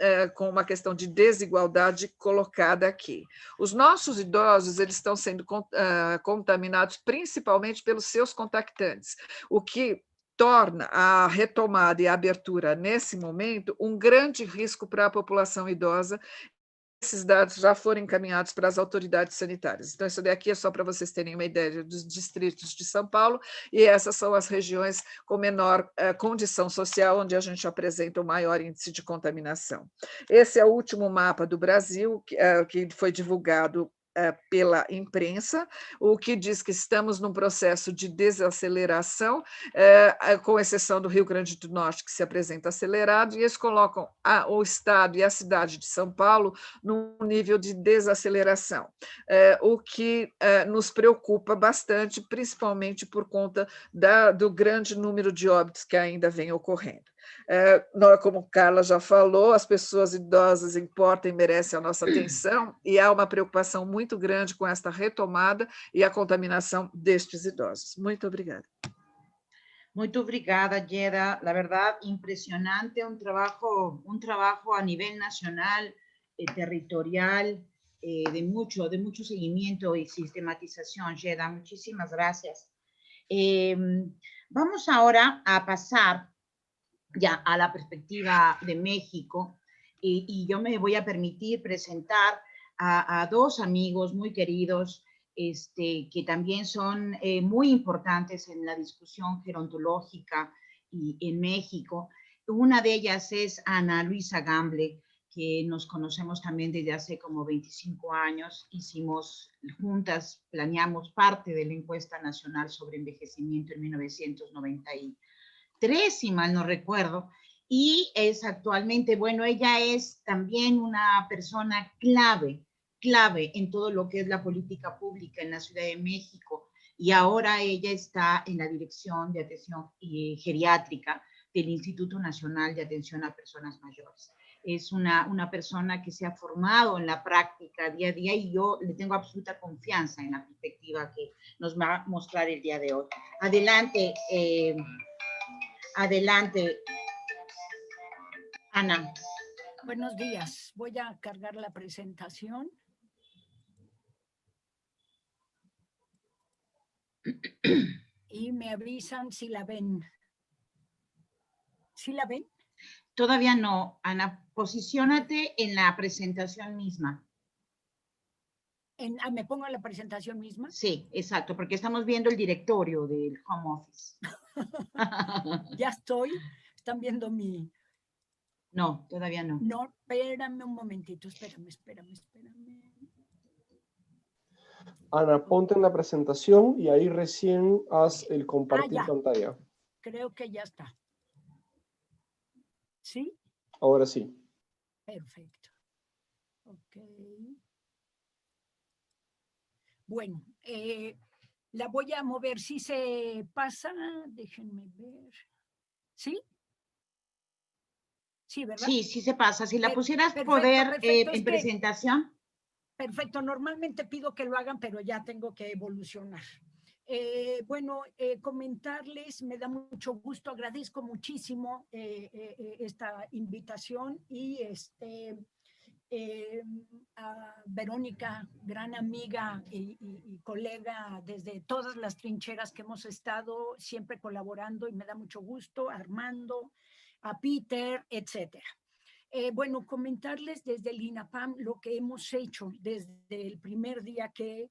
uma questão de desigualdade colocada aqui. Os nossos idosos eles estão sendo contaminados principalmente pelos seus contactantes, o que torna a retomada e a abertura nesse momento um grande risco para a população idosa esses dados já foram encaminhados para as autoridades sanitárias. Então, isso daqui é só para vocês terem uma ideia dos distritos de São Paulo, e essas são as regiões com menor condição social, onde a gente apresenta o maior índice de contaminação. Esse é o último mapa do Brasil, que foi divulgado pela imprensa, o que diz que estamos num processo de desaceleração, com exceção do Rio Grande do Norte, que se apresenta acelerado, e eles colocam o estado e a cidade de São Paulo num nível de desaceleração, o que nos preocupa bastante, principalmente por conta do grande número de óbitos que ainda vem ocorrendo. Como Carla já falou, as pessoas idosas importam e merecem a nossa atenção, e há uma preocupação muito grande com esta retomada e a contaminação destes idosos. Muito obrigada. Muito obrigada, Yeda. La verdad, impresionante, un trabajo a nivel nacional, territorial, de mucho seguimiento y sistematización, Yeda. Muchísimas gracias. Vamos ahora a pasar ya a la perspectiva de México, y yo me voy a permitir presentar a dos amigos muy queridos, que también son muy importantes en la discusión gerontológica en México. Una de ellas es Ana Luisa Gamble, que nos conocemos también desde hace como 25 años. Hicimos juntas, planeamos parte de la encuesta nacional sobre envejecimiento en 1993, si mal no recuerdo, y es actualmente, bueno, ella es también una persona clave en todo lo que es la política pública en la Ciudad de México, y ahora ella está en la Dirección de Atención Geriátrica del Instituto Nacional de Atención a Personas Mayores. Es una persona que se ha formado en la práctica día a día, y yo le tengo absoluta confianza en la perspectiva que nos va a mostrar el día de hoy. Adelante, adelante, Ana. Buenos días. Voy a cargar la presentación. Y me avisan si la ven. ¿Sí la ven? Todavía no, Ana. Posiciónate en la presentación misma. ¿Me pongo en la presentación misma? Sí, exacto, porque estamos viendo el directorio del home office. Ya estoy. Están viendo mi... No, todavía no. No, espérame un momentito, espérame. Ana, ponte en la presentación y ahí recién haz el compartir ya. pantalla. Creo que ya está. ¿Sí? Ahora sí. Perfecto. Ok. Bueno, la voy a mover. Si se pasa, déjenme ver. ¿Sí? Sí, ¿verdad? Sí, sí se pasa. Si la pusieras perfecto, en presentación. Perfecto. Normalmente pido que lo hagan, pero ya tengo que evolucionar. Bueno, comentarles, me da mucho gusto, agradezco muchísimo esta invitación, y a Verónica, gran amiga y colega desde todas las trincheras que hemos estado siempre colaborando, y me da mucho gusto, a Armando, a Peter, etcétera. Bueno, comentarles desde el INAPAM lo que hemos hecho desde el primer día que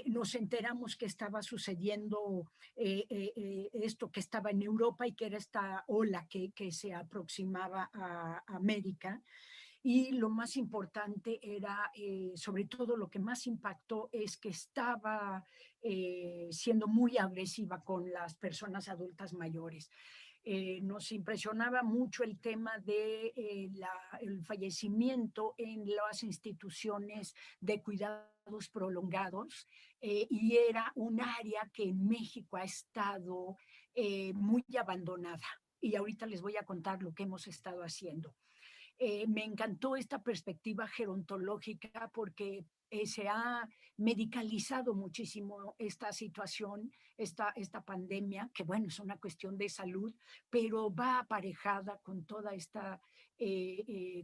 nos enteramos que estaba sucediendo esto que estaba en Europa, y que era esta ola que se aproximaba a América. Y lo más importante era, sobre todo lo que más impactó, es que estaba siendo muy agresiva con las personas adultas mayores. Nos impresionaba mucho el tema de el fallecimiento en las instituciones de cuidados prolongados, y era un área que en México ha estado muy abandonada, y ahorita les voy a contar lo que hemos estado haciendo. Me encantó esta perspectiva gerontológica, porque se ha medicalizado muchísimo esta situación, esta pandemia, que bueno, es una cuestión de salud, pero va aparejada con toda esta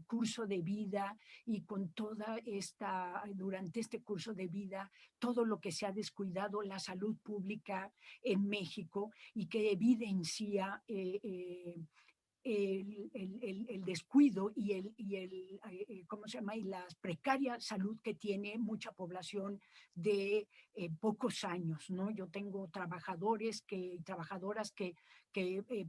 curso de vida, y con toda esta, durante este curso de vida, todo lo que se ha descuidado la salud pública en México, y que evidencia el descuido y ¿cómo se llama? Y la precaria salud que tiene mucha población de pocos años, ¿no? Yo tengo trabajadoras que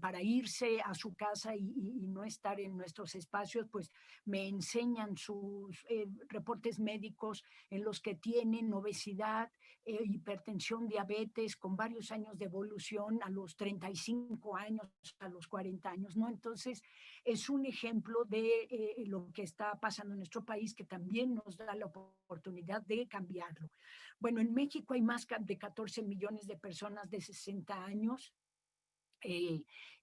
para irse a su casa y no estar en nuestros espacios, pues me enseñan sus reportes médicos en los que tienen obesidad, hipertensión, diabetes, con varios años de evolución a los 35 años, a los 40 años, ¿no? Entonces, es un ejemplo de lo que está pasando en nuestro país, que también nos da la oportunidad de cambiarlo. Bueno, en México hay más de 14 millones de personas de 60 años,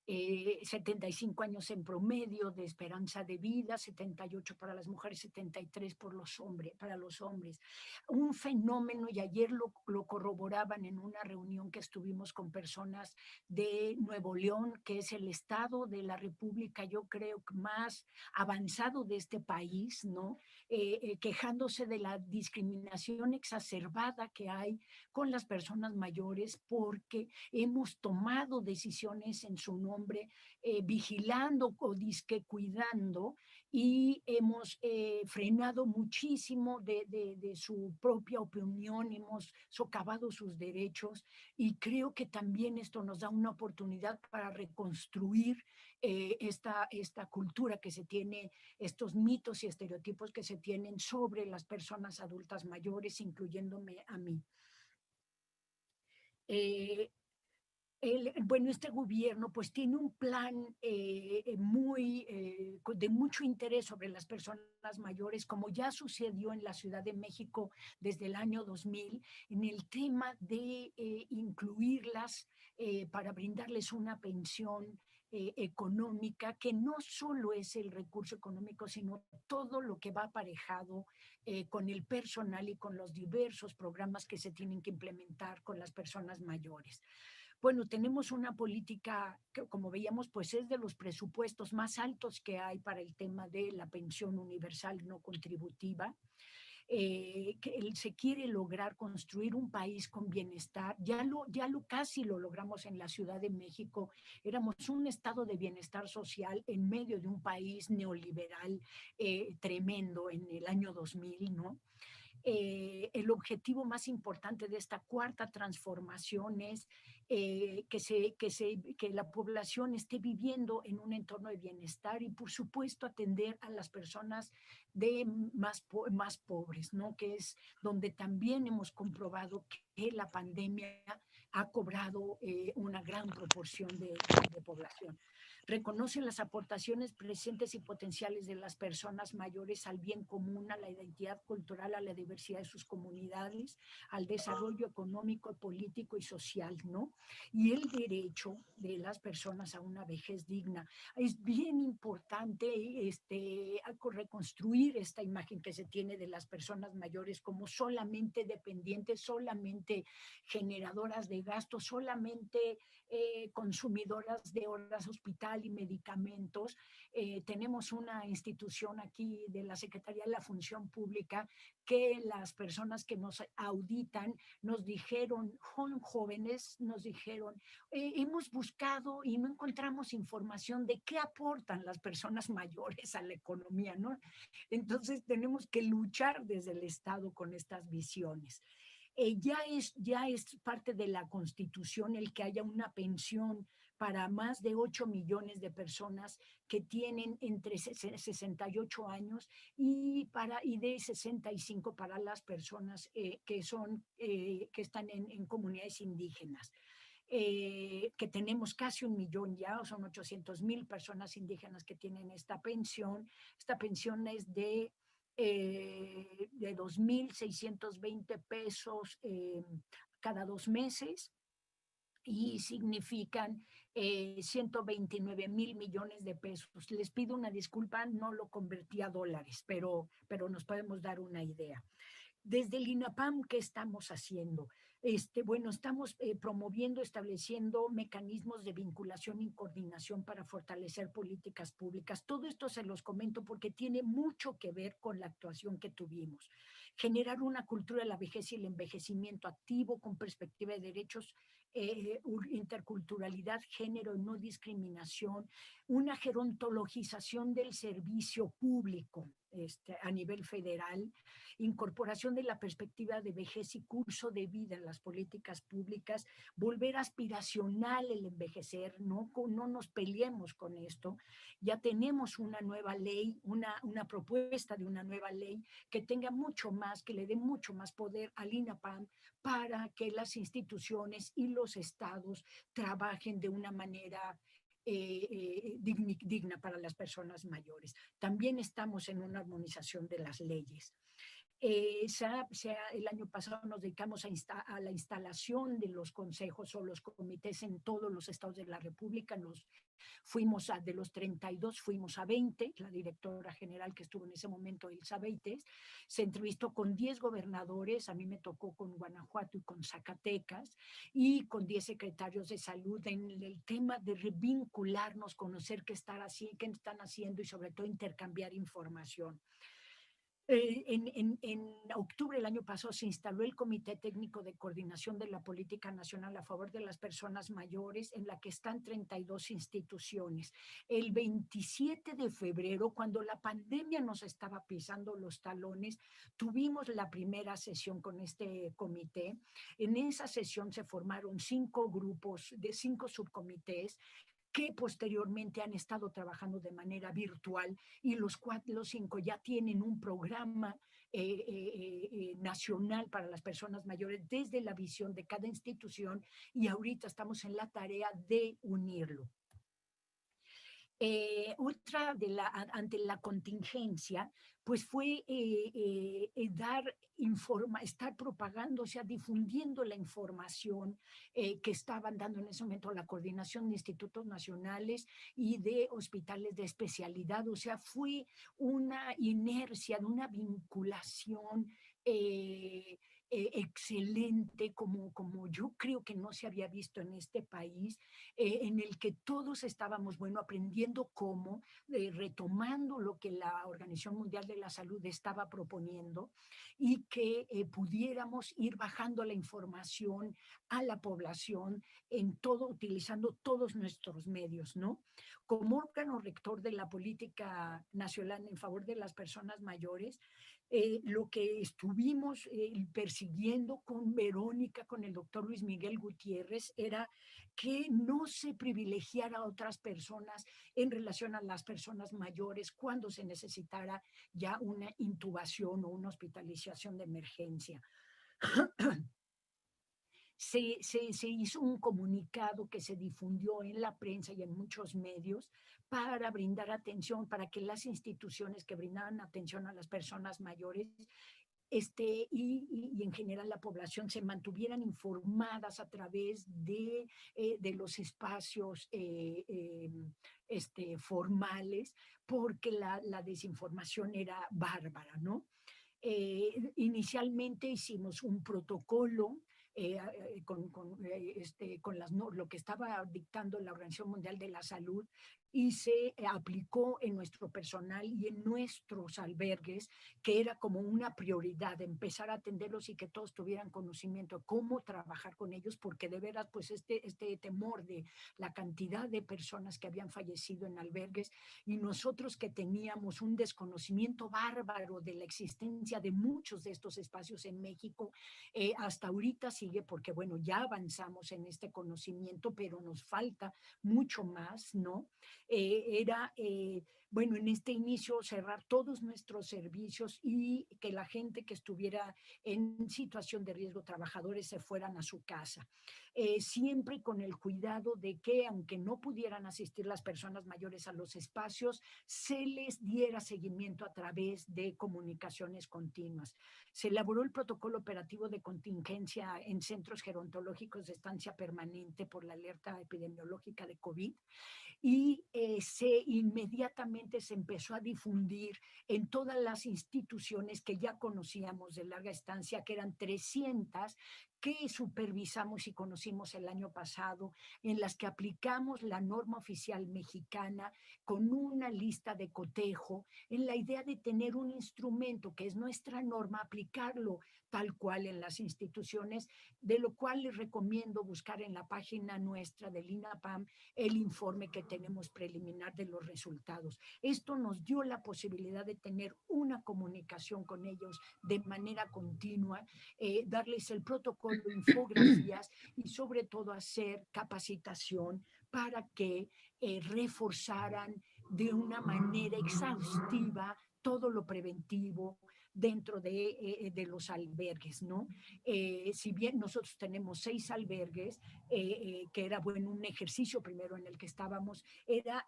75 años en promedio de esperanza de vida, 78 para las mujeres, 73 para los hombres. Un fenómeno, y ayer lo corroboraban en una reunión que estuvimos con personas de Nuevo León, que es el estado de la República, yo creo, más avanzado de este país, ¿no? Quejándose de la discriminación exacerbada que hay con las personas mayores, porque hemos tomado decisiones en su nombre, vigilando o disque cuidando, y hemos frenado muchísimo de su propia opinión, hemos socavado sus derechos, y creo que también esto nos da una oportunidad para reconstruir esta cultura que se tiene, estos mitos y estereotipos que se tienen sobre las personas adultas mayores, incluyéndome a mí. Bueno, este gobierno pues tiene un plan de mucho interés sobre las personas mayores, como ya sucedió en la Ciudad de México desde el año 2000, en el tema de incluirlas para brindarles una pensión económica, que no solo es el recurso económico, sino todo lo que va aparejado con el personal y con los diversos programas que se tienen que implementar con las personas mayores. Bueno, tenemos una política que, como veíamos, pues es de los presupuestos más altos que hay para el tema de la pensión universal no contributiva. Que se quiere lograr construir un país con bienestar. Ya casi lo logramos en la Ciudad de México. Éramos un estado de bienestar social en medio de un país neoliberal tremendo en el año 2000, ¿no? El objetivo más importante de esta cuarta transformación es que la población esté viviendo en un entorno de bienestar, y por supuesto atender a las personas más pobres, ¿no? Que es donde también hemos comprobado que la pandemia ha cobrado una gran proporción de población. Reconoce las aportaciones presentes y potenciales de las personas mayores al bien común, a la identidad cultural, a la diversidad de sus comunidades, al desarrollo económico, político y social, ¿no? Y el derecho de las personas a una vejez digna. Es bien importante reconstruir esta imagen que se tiene de las personas mayores como solamente dependientes, solamente generadoras de gastos, solamente consumidoras de horas hospital y medicamentos. Tenemos una institución aquí de la Secretaría de la Función Pública que las personas que nos auditan nos dijeron, jóvenes, nos dijeron, hemos buscado y no encontramos información de qué aportan las personas mayores a la economía, ¿no? Entonces tenemos que luchar desde el Estado con estas visiones. Ya es parte de la Constitución el que haya una pensión para más de 8 millones de personas que tienen entre 68 años y de 65 para las personas que están en comunidades indígenas. Que tenemos casi 1 millón ya, son 800,000 personas indígenas que tienen esta pensión. Esta pensión es de 2,620 pesos cada 2 meses, y significan 129,000 millones de pesos. Les pido una disculpa, no lo convertí a dólares, pero nos podemos dar una idea. Desde el INAPAM, ¿qué estamos haciendo? Bueno, estamos promoviendo, estableciendo mecanismos de vinculación y coordinación para fortalecer políticas públicas. Todo esto se los comento porque tiene mucho que ver con la actuación que tuvimos. Generar una cultura de la vejez y el envejecimiento activo con perspectiva de derechos interculturalidad, género y no discriminación, una gerontologización del servicio público a nivel federal, incorporación de la perspectiva de vejez y curso de vida en las políticas públicas, volver aspiracional el envejecer, no nos peleemos con esto. Ya tenemos una nueva ley, una propuesta de una nueva ley que tenga mucho más, que le dé mucho más poder al INAPAM para que las instituciones y los estados trabajen de una manera digna para las personas mayores. También estamos en una armonización de las leyes. El año pasado nos dedicamos a la instalación de los consejos o los comités en todos los estados de la República. Fuimos de los 32, fuimos a 20, la directora general que estuvo en ese momento, Elsa Beites, se entrevistó con 10 gobernadores, a mí me tocó con Guanajuato y con Zacatecas, y con 10 secretarios de salud en el tema de revincularnos, conocer qué están haciendo y sobre todo intercambiar información. En octubre del año pasado se instaló el Comité Técnico de Coordinación de la Política Nacional a favor de las personas mayores, en la que están 32 instituciones. El 27 de febrero, cuando la pandemia nos estaba pisando los talones, tuvimos la primera sesión con este comité. En esa sesión se formaron 5 grupos de 5 subcomités que posteriormente han estado trabajando de manera virtual, y los 5 ya tienen un programa nacional para las personas mayores desde la visión de cada institución, y ahorita estamos en la tarea de unirlo. Ante la contingencia, pues fue estar propagando, o sea, difundiendo la información que estaban dando en ese momento la coordinación de institutos nacionales y de hospitales de especialidad. O sea, fue una inercia, una vinculación excelente, como yo creo que no se había visto en este país, en el que todos estábamos, aprendiendo cómo, retomando lo que la Organización Mundial de la Salud estaba proponiendo, y que pudiéramos ir bajando la información a la población utilizando todos nuestros medios, ¿no? Como órgano rector de la política nacional en favor de las personas mayores, lo que estuvimos persiguiendo con Verónica, con el doctor Luis Miguel Gutiérrez, era que no se privilegiara a otras personas en relación a las personas mayores cuando se necesitara ya una intubación o una hospitalización de emergencia. Se hizo un comunicado que se difundió en la prensa y en muchos medios para brindar atención, para que las instituciones que brindaban atención a las personas mayores y en general la población se mantuvieran informadas a través de los espacios formales, porque la desinformación era bárbara, ¿no? Inicialmente hicimos un protocolo con lo que estaba dictando la Organización Mundial de la Salud, y se aplicó en nuestro personal y en nuestros albergues, que era como una prioridad empezar a atenderlos y que todos tuvieran conocimiento de cómo trabajar con ellos, porque de veras pues este temor de la cantidad de personas que habían fallecido en albergues, y nosotros que teníamos un desconocimiento bárbaro de la existencia de muchos de estos espacios en México, hasta ahorita sigue, porque ya avanzamos en este conocimiento, pero nos falta mucho más, ¿no? En este inicio cerrar todos nuestros servicios y que la gente que estuviera en situación de riesgo, trabajadores, se fueran a su casa. Siempre con el cuidado de que, aunque no pudieran asistir las personas mayores a los espacios, se les diera seguimiento a través de comunicaciones continuas. Se elaboró el protocolo operativo de contingencia en centros gerontológicos de estancia permanente por la alerta epidemiológica de COVID, y inmediatamente se empezó a difundir en todas las instituciones que ya conocíamos de larga estancia, que eran 300, que supervisamos y conocimos el año pasado, en las que aplicamos la norma oficial mexicana con una lista de cotejo, en la idea de tener un instrumento que es nuestra norma, aplicarlo tal cual en las instituciones, de lo cual les recomiendo buscar en la página nuestra del INAPAM el informe que tenemos preliminar de los resultados. Esto nos dio la posibilidad de tener una comunicación con ellos de manera continua, darles el protocolo, infografías y sobre todo hacer capacitación para que reforzaran de una manera exhaustiva todo lo preventivo dentro de los albergues, ¿no? Si bien nosotros tenemos 6 albergues, que era, bueno, un ejercicio primero en el que estábamos, era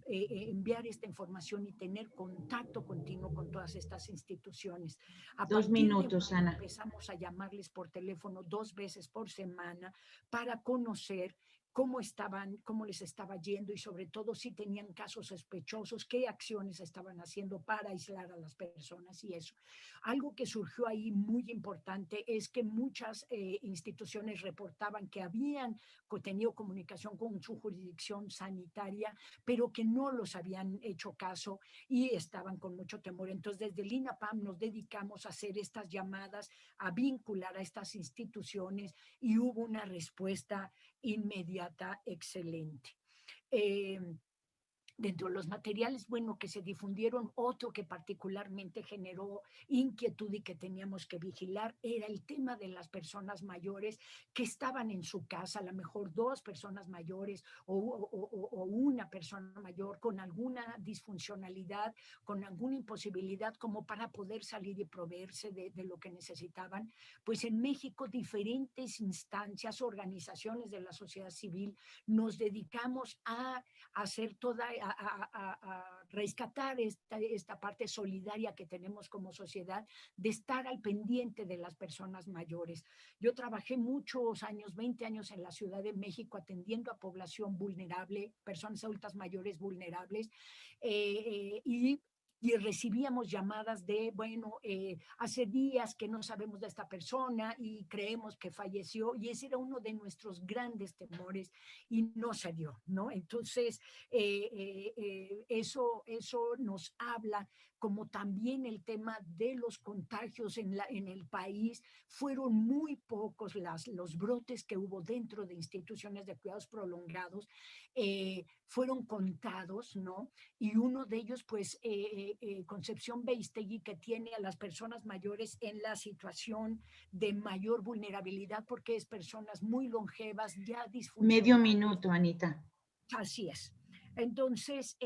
enviar esta información y tener contacto continuo con todas estas instituciones. A 2 minutos, de Ana. empezamos a llamarles por teléfono 2 veces por semana para conocer cómo les estaba yendo y sobre todo si tenían casos sospechosos, qué acciones estaban haciendo para aislar a las personas y eso. Algo que surgió ahí muy importante es que muchas instituciones reportaban que habían tenido comunicación con su jurisdicción sanitaria, pero que no los habían hecho caso y estaban con mucho temor. Entonces, desde el INAPAM nos dedicamos a hacer estas llamadas, a vincular a estas instituciones y hubo una respuesta inmediata excelente. Dentro de los materiales, bueno, que se difundieron, otro que particularmente generó inquietud y que teníamos que vigilar era el tema de las personas mayores que estaban en su casa, a lo mejor 2 personas mayores o una persona mayor con alguna disfuncionalidad, con alguna imposibilidad como para poder salir y proveerse de lo que necesitaban. Pues en México diferentes instancias, organizaciones de la sociedad civil, nos dedicamos a hacer toda, a rescatar esta parte solidaria que tenemos como sociedad, de estar al pendiente de las personas mayores. Yo trabajé muchos años, 20 años en la Ciudad de México atendiendo a población vulnerable, personas adultas mayores vulnerables, y recibíamos llamadas de, bueno, hace días que no sabemos de esta persona y creemos que falleció, y ese era uno de nuestros grandes temores y no se dio, ¿no? Entonces, eso nos habla, como también el tema de los contagios en el país, fueron muy pocos los brotes que hubo dentro de instituciones de cuidados prolongados, fueron contados, ¿no? Y uno de ellos, pues, Concepción Beistegui, que tiene a las personas mayores en la situación de mayor vulnerabilidad, porque es personas muy longevas, ya disfuncionales. Medio minuto, Anita. Así es. Entonces,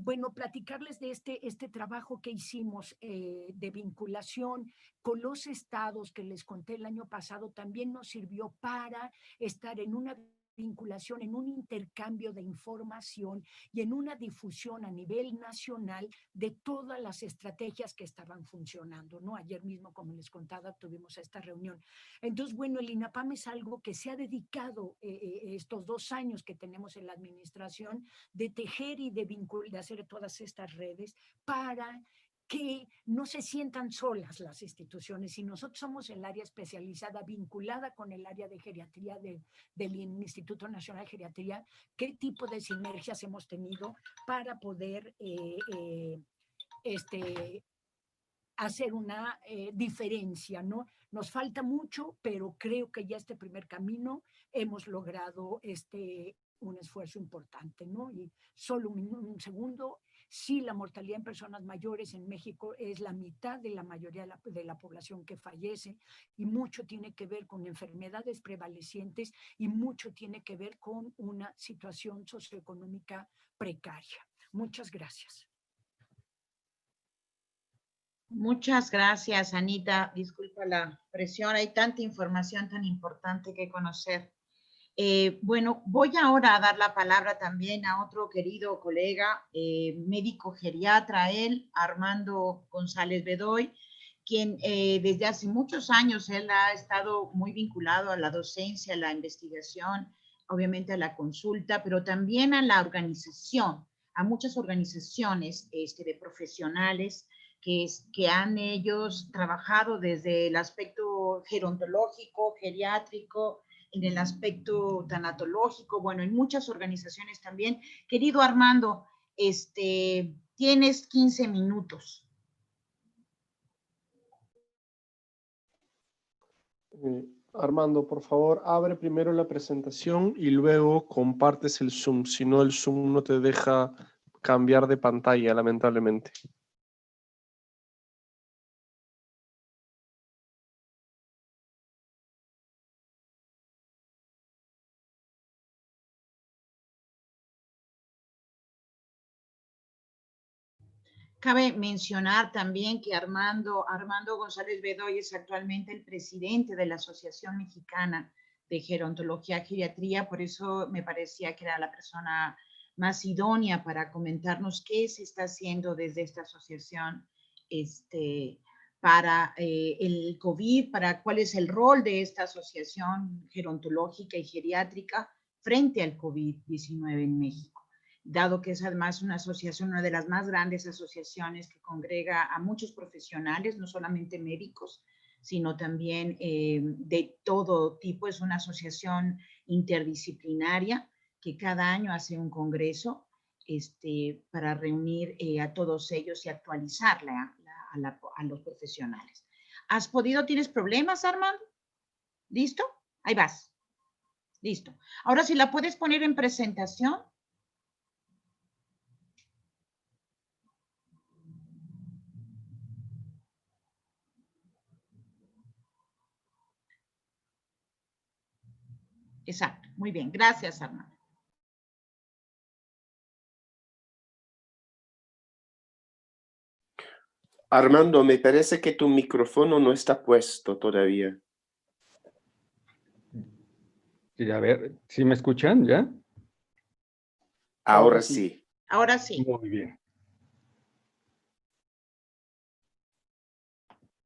bueno, platicarles de este trabajo que hicimos de vinculación con los estados que les conté el año pasado, también nos sirvió para estar en una vinculación, en un intercambio de información y en una difusión a nivel nacional de todas las estrategias que estaban funcionando, ¿no? Ayer mismo, como les contaba, tuvimos esta reunión. Entonces, bueno, el INAPAM es algo que se ha dedicado estos 2 años que tenemos en la administración de tejer y de vincular, de hacer todas estas redes para que no se sientan solas las instituciones, y nosotros somos el área especializada vinculada con el área de geriatría del Instituto Nacional de Geriatría, qué tipo de sinergias hemos tenido para poder hacer una diferencia, ¿no? Nos falta mucho, pero creo que ya este primer camino hemos logrado un esfuerzo importante, ¿no? Y solo un segundo, sí, la mortalidad en personas mayores en México es la mitad de la mayoría de la población que fallece, y mucho tiene que ver con enfermedades prevalecientes y mucho tiene que ver con una situación socioeconómica precaria. Muchas gracias. Muchas gracias, Anita. Disculpa la presión, hay tanta información tan importante que conocer. Bueno, voy ahora a dar la palabra también a otro querido colega, médico geriatra, él, Armando González Bedoy, quien desde hace muchos años él ha estado muy vinculado a la docencia, a la investigación, obviamente a la consulta, pero también a la organización, a muchas organizaciones de profesionales que han ellos trabajado desde el aspecto aspecto gerontológico, geriátrico, en el aspecto tanatológico, bueno, en muchas organizaciones también. Querido Armando, tienes 15 minutos. Armando, por favor, abre primero la presentación y luego compartes el Zoom. Si no, el Zoom no te deja cambiar de pantalla, lamentablemente. Cabe mencionar también que Armando González Bedoya es actualmente el presidente de la Asociación Mexicana de Gerontología y Geriatría, por eso me parecía que era la persona más idónea para comentarnos qué se está haciendo desde esta asociación para el COVID, para cuál es el rol de esta asociación gerontológica y geriátrica frente al COVID-19 en México, dado que es además una asociación, una de las más grandes asociaciones que congrega a muchos profesionales, no solamente médicos, sino también de todo tipo. Es una asociación interdisciplinaria que cada año hace un congreso para reunir a todos ellos y actualizarla a los profesionales. ¿Tienes problemas, Armando? ¿Listo? Ahí vas. Listo. Ahora, si la puedes poner en presentación. Exacto. Muy bien. Gracias, Armando. Armando, me parece que tu micrófono no está puesto todavía. Sí, a ver, ¿sí me escuchan ya? Ahora sí. Ahora sí. Muy bien.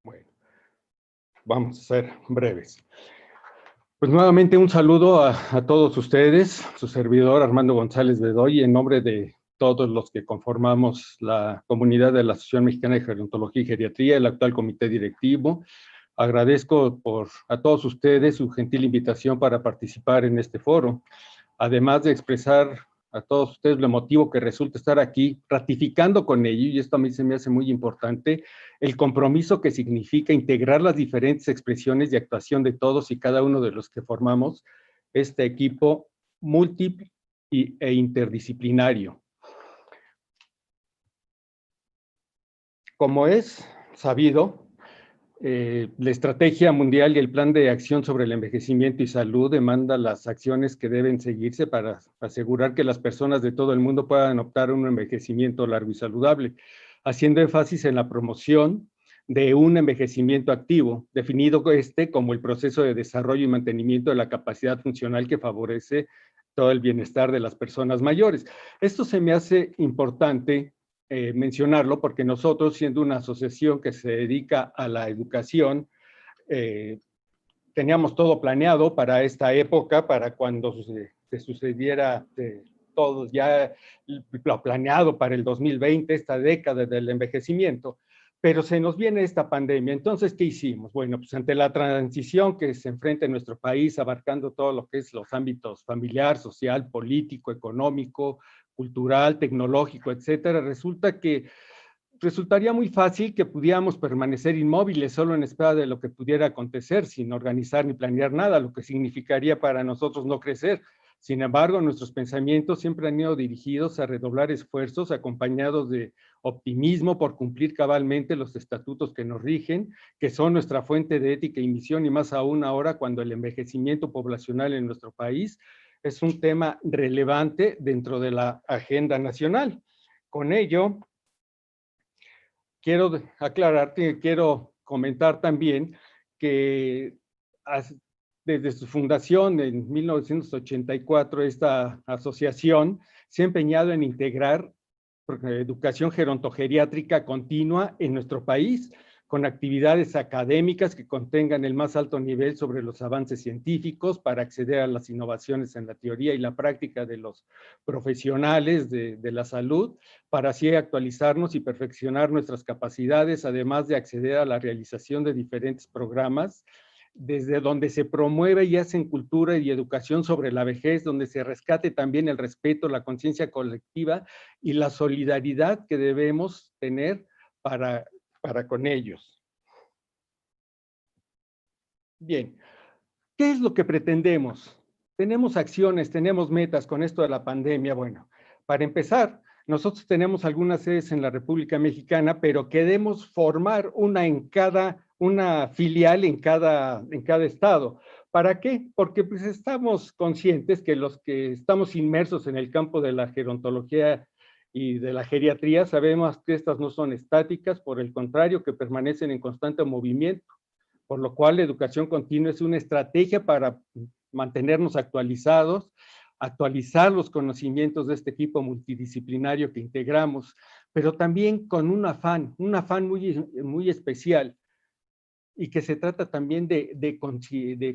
Bueno, vamos a ser breves. Pues nuevamente un saludo a todos ustedes, su servidor Armando González Bedoya, en nombre de todos los que conformamos la comunidad de la Asociación Mexicana de Gerontología y Geriatría, el actual comité directivo. Agradezco a todos ustedes su gentil invitación para participar en este foro, además de expresar a todos ustedes lo emotivo que resulta estar aquí, ratificando con ello, y esto a mí se me hace muy importante, el compromiso que significa integrar las diferentes expresiones de actuación de todos y cada uno de los que formamos este equipo múltiple e interdisciplinario. Como es sabido, la estrategia mundial y el plan de acción sobre el envejecimiento y salud demanda las acciones que deben seguirse para asegurar que las personas de todo el mundo puedan optar a un envejecimiento largo y saludable, haciendo énfasis en la promoción de un envejecimiento activo, definido como el proceso de desarrollo y mantenimiento de la capacidad funcional que favorece todo el bienestar de las personas mayores. Esto se me hace importante mencionarlo porque nosotros, siendo una asociación que se dedica a la educación, teníamos todo planeado para esta época, para cuando se sucediera todo ya lo planeado para el 2020, esta década del envejecimiento, pero se nos viene esta pandemia. Entonces, ¿qué hicimos? Bueno, pues ante la transición que se enfrenta en nuestro país, abarcando todo lo que es los ámbitos familiar, social, político, económico, cultural, tecnológico, etcétera, resultaría muy fácil que pudiéramos permanecer inmóviles solo en espera de lo que pudiera acontecer, sin organizar ni planear nada, lo que significaría para nosotros no crecer. Sin embargo, nuestros pensamientos siempre han ido dirigidos a redoblar esfuerzos acompañados de optimismo por cumplir cabalmente los estatutos que nos rigen, que son nuestra fuente de ética y misión, y más aún ahora cuando el envejecimiento poblacional en nuestro país es un tema relevante dentro de la agenda nacional. Con ello, quiero aclararte, quiero comentar también que desde su fundación en 1984, esta asociación se ha empeñado en integrar educación gerontogeriátrica continua en nuestro país, con actividades académicas que contengan el más alto nivel sobre los avances científicos para acceder a las innovaciones en la teoría y la práctica de los profesionales de la salud, para así actualizarnos y perfeccionar nuestras capacidades, además de acceder a la realización de diferentes programas desde donde se promueve y hacen cultura y educación sobre la vejez, donde se rescate también el respeto, la conciencia colectiva y la solidaridad que debemos tener para con ellos. Bien, ¿qué es lo que pretendemos? Tenemos acciones, tenemos metas con esto de la pandemia. Bueno, para empezar, nosotros tenemos algunas sedes en la República Mexicana, pero queremos formar una filial en cada estado. ¿Para qué? Porque pues estamos conscientes que los que estamos inmersos en el campo de la gerontología y de la geriatría, sabemos que estas no son estáticas, por el contrario, que permanecen en constante movimiento, por lo cual la educación continua es una estrategia para mantenernos actualizados, actualizar los conocimientos de este equipo multidisciplinario que integramos, pero también con un afán muy especial, y que se trata también de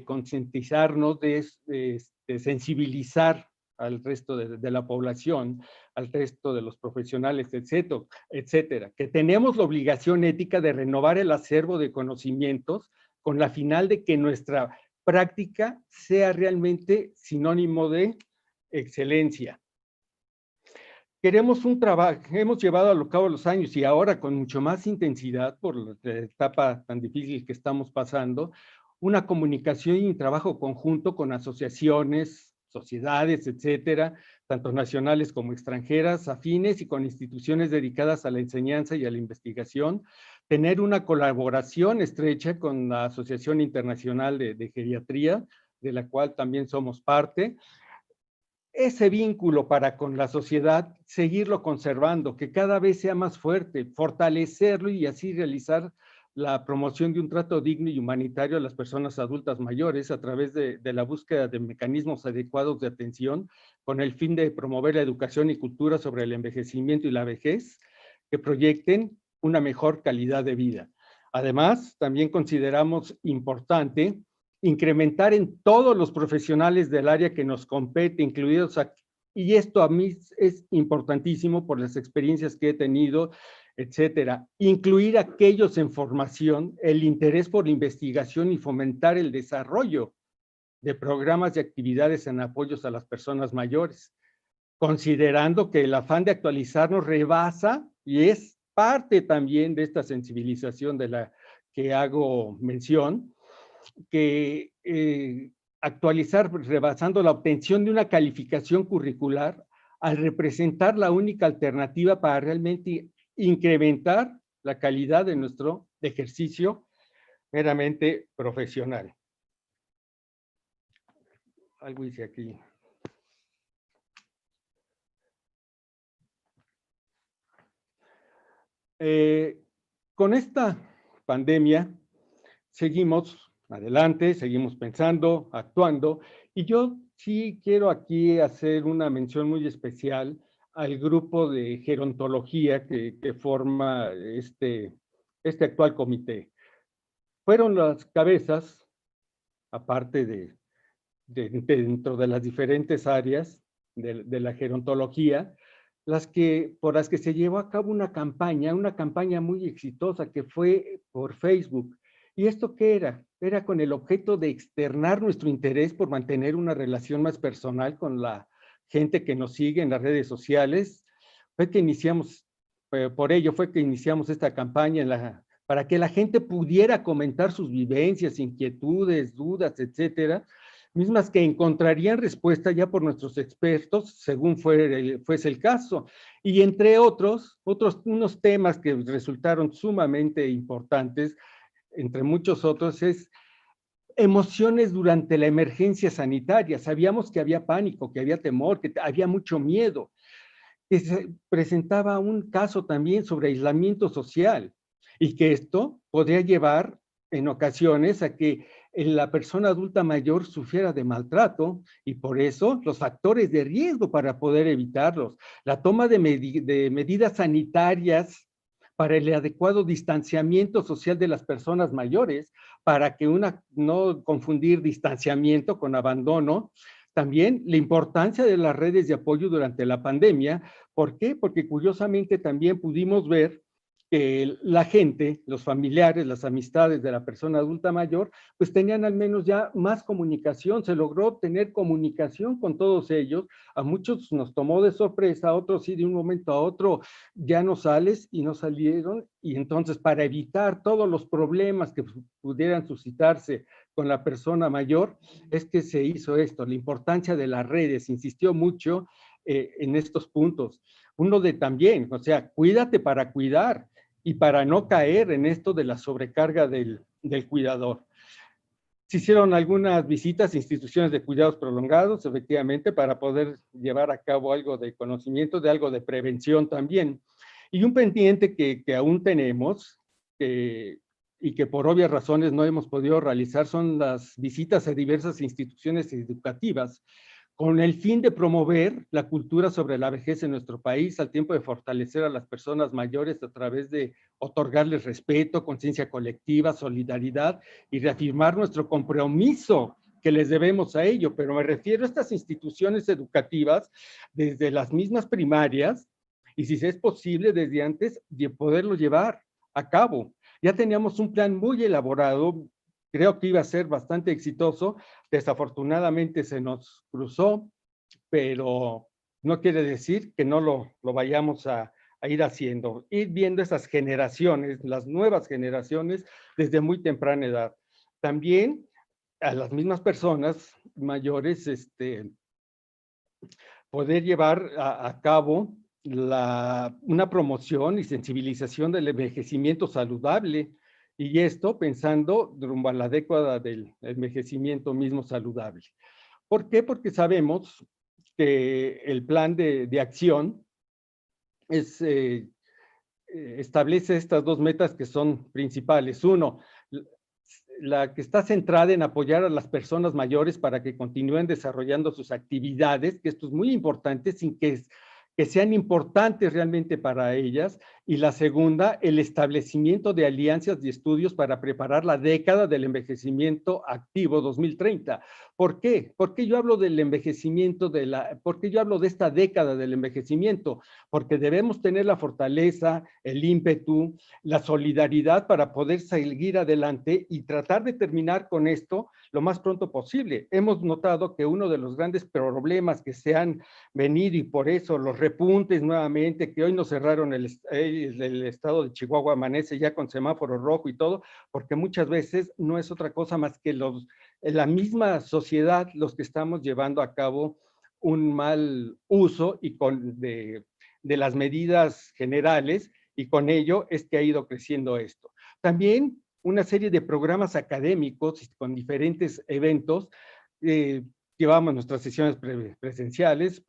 concientizarnos, de sensibilizar al resto de la población, al resto de los profesionales, etcétera, que tenemos la obligación ética de renovar el acervo de conocimientos con la final de que nuestra práctica sea realmente sinónimo de excelencia. Queremos un trabajo, hemos llevado a cabo los años y ahora con mucho más intensidad por la etapa tan difícil que estamos pasando, una comunicación y un trabajo conjunto con asociaciones, sociedades, etcétera, tanto nacionales como extranjeras, afines y con instituciones dedicadas a la enseñanza y a la investigación, tener una colaboración estrecha con la Asociación Internacional de Geriatría, de la cual también somos parte. Ese vínculo para con la sociedad, seguirlo conservando, que cada vez sea más fuerte, fortalecerlo y así realizar la promoción de un trato digno y humanitario a las personas adultas mayores a través de la búsqueda de mecanismos adecuados de atención con el fin de promover la educación y cultura sobre el envejecimiento y la vejez que proyecten una mejor calidad de vida. Además, también consideramos importante incrementar en todos los profesionales del área que nos compete, incluidos aquí, y esto a mí es importantísimo por las experiencias que he tenido, etcétera. Incluir a aquellos en formación, el interés por la investigación y fomentar el desarrollo de programas y actividades en apoyos a las personas mayores, considerando que el afán de actualizarnos rebasa y es parte también de esta sensibilización de la que hago mención, que actualizar rebasando la obtención de una calificación curricular al representar la única alternativa para realmente incrementar la calidad de nuestro ejercicio meramente profesional. Algo hice aquí. Con esta pandemia seguimos adelante, seguimos pensando, actuando, y yo sí quiero aquí hacer una mención muy especial al grupo de gerontología que forma este actual comité. Fueron las cabezas, aparte dentro de las diferentes áreas de la gerontología, por las que se llevó a cabo una campaña muy exitosa que fue por Facebook. ¿Y esto qué era? Era con el objeto de externar nuestro interés por mantener una relación más personal con la gente que nos sigue en las redes sociales. Por ello fue que iniciamos esta campaña para que la gente pudiera comentar sus vivencias, inquietudes, dudas, etcétera, mismas que encontrarían respuesta ya por nuestros expertos, según fuese el caso. Y entre unos temas que resultaron sumamente importantes, entre muchos otros, es emociones durante la emergencia sanitaria. Sabíamos que había pánico, que había temor, que había mucho miedo. Que se presentaba un caso también sobre aislamiento social y que esto podría llevar en ocasiones a que la persona adulta mayor sufriera de maltrato y por eso los factores de riesgo para poder evitarlos, la toma de medidas sanitarias para el adecuado distanciamiento social de las personas mayores, para que no confundir distanciamiento con abandono. También la importancia de las redes de apoyo durante la pandemia. ¿Por qué? Porque curiosamente también pudimos ver que la gente, los familiares, las amistades de la persona adulta mayor, pues tenían al menos ya más comunicación, se logró tener comunicación con todos ellos. A muchos nos tomó de sorpresa, a otros sí, de un momento a otro ya no sales y no salieron, y entonces para evitar todos los problemas que pudieran suscitarse con la persona mayor, es que se hizo esto, la importancia de las redes, insistió mucho en estos puntos. Uno de también, o sea, cuídate para cuidar, y para no caer en esto de la sobrecarga del cuidador. Se hicieron algunas visitas a instituciones de cuidados prolongados, efectivamente, para poder llevar a cabo algo de conocimiento, de algo de prevención también. Y un pendiente que aún tenemos, y que por obvias razones no hemos podido realizar, son las visitas a diversas instituciones educativas, con el fin de promover la cultura sobre la vejez en nuestro país, al tiempo de fortalecer a las personas mayores a través de otorgarles respeto, conciencia colectiva, solidaridad y reafirmar nuestro compromiso que les debemos a ello. Pero me refiero a estas instituciones educativas, desde las mismas primarias, y si es posible, desde antes, de poderlo llevar a cabo. Ya teníamos un plan muy elaborado, creo que iba a ser bastante exitoso. Desafortunadamente se nos cruzó, pero no quiere decir que no lo vayamos a ir haciendo. Ir viendo esas generaciones, las nuevas generaciones, desde muy temprana edad. También a las mismas personas mayores, poder llevar a cabo una promoción y sensibilización del envejecimiento saludable, y esto pensando rumbo a la década del envejecimiento mismo saludable. ¿Por qué? Porque sabemos que el plan de acción establece estas dos metas que son principales. Uno, la que está centrada en apoyar a las personas mayores para que continúen desarrollando sus actividades, que esto es muy importante, sin que sean importantes realmente para ellas. Y la segunda, el establecimiento de alianzas y estudios para preparar la década del envejecimiento activo 2030. ¿Por qué? ¿Por qué yo hablo del envejecimiento, por qué yo hablo de esta década del envejecimiento? Porque debemos tener la fortaleza, el ímpetu, la solidaridad para poder seguir adelante y tratar de terminar con esto lo más pronto posible. Hemos notado que uno de los grandes problemas que se han venido, y por eso los repuntes nuevamente, que hoy nos cerraron el estado de Chihuahua, amanece ya con semáforo rojo y todo, porque muchas veces no es otra cosa más que la misma sociedad los que estamos llevando a cabo un mal uso y de las medidas generales, y con ello es que ha ido creciendo esto. También una serie de programas académicos con diferentes eventos. Llevamos nuestras sesiones presenciales,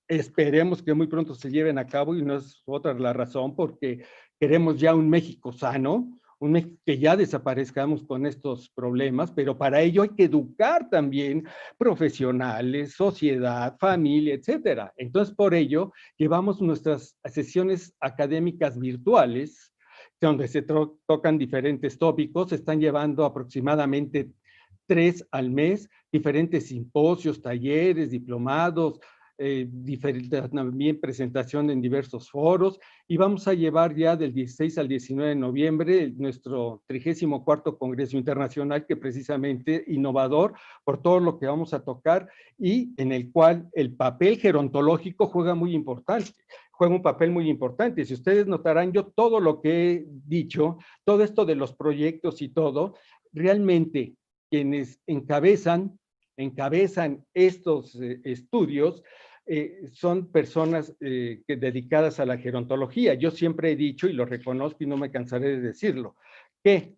esperemos que muy pronto se lleven a cabo, y no es otra la razón, porque queremos ya un México sano, un México que ya desaparezcamos con estos problemas, pero para ello hay que educar también profesionales, sociedad, familia, etcétera. Entonces, por ello, llevamos nuestras sesiones académicas virtuales, donde se tocan diferentes tópicos. Se están llevando aproximadamente 3 al mes, diferentes simposios, talleres, diplomados, también presentación en diversos foros, y vamos a llevar ya del 16 al 19 de noviembre nuestro 34º Congreso Internacional, que precisamente innovador por todo lo que vamos a tocar, y en el cual el papel gerontológico juega un papel muy importante. Si ustedes notarán, yo todo lo que he dicho, todo esto de los proyectos y todo, realmente quienes encabezan estos estudios son personas dedicadas a la gerontología. Yo siempre he dicho, y lo reconozco y no me cansaré de decirlo, que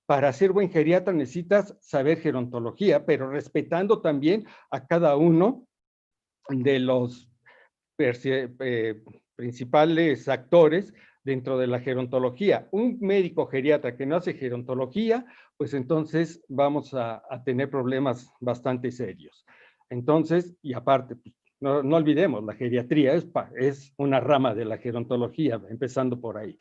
para ser buen geriatra necesitas saber gerontología, pero respetando también a cada uno de los principales actores dentro de la gerontología. Un médico geriatra que no hace gerontología, pues entonces vamos a tener problemas bastante serios. Entonces, y aparte, no olvidemos, la geriatría es una rama de la gerontología, empezando por ahí.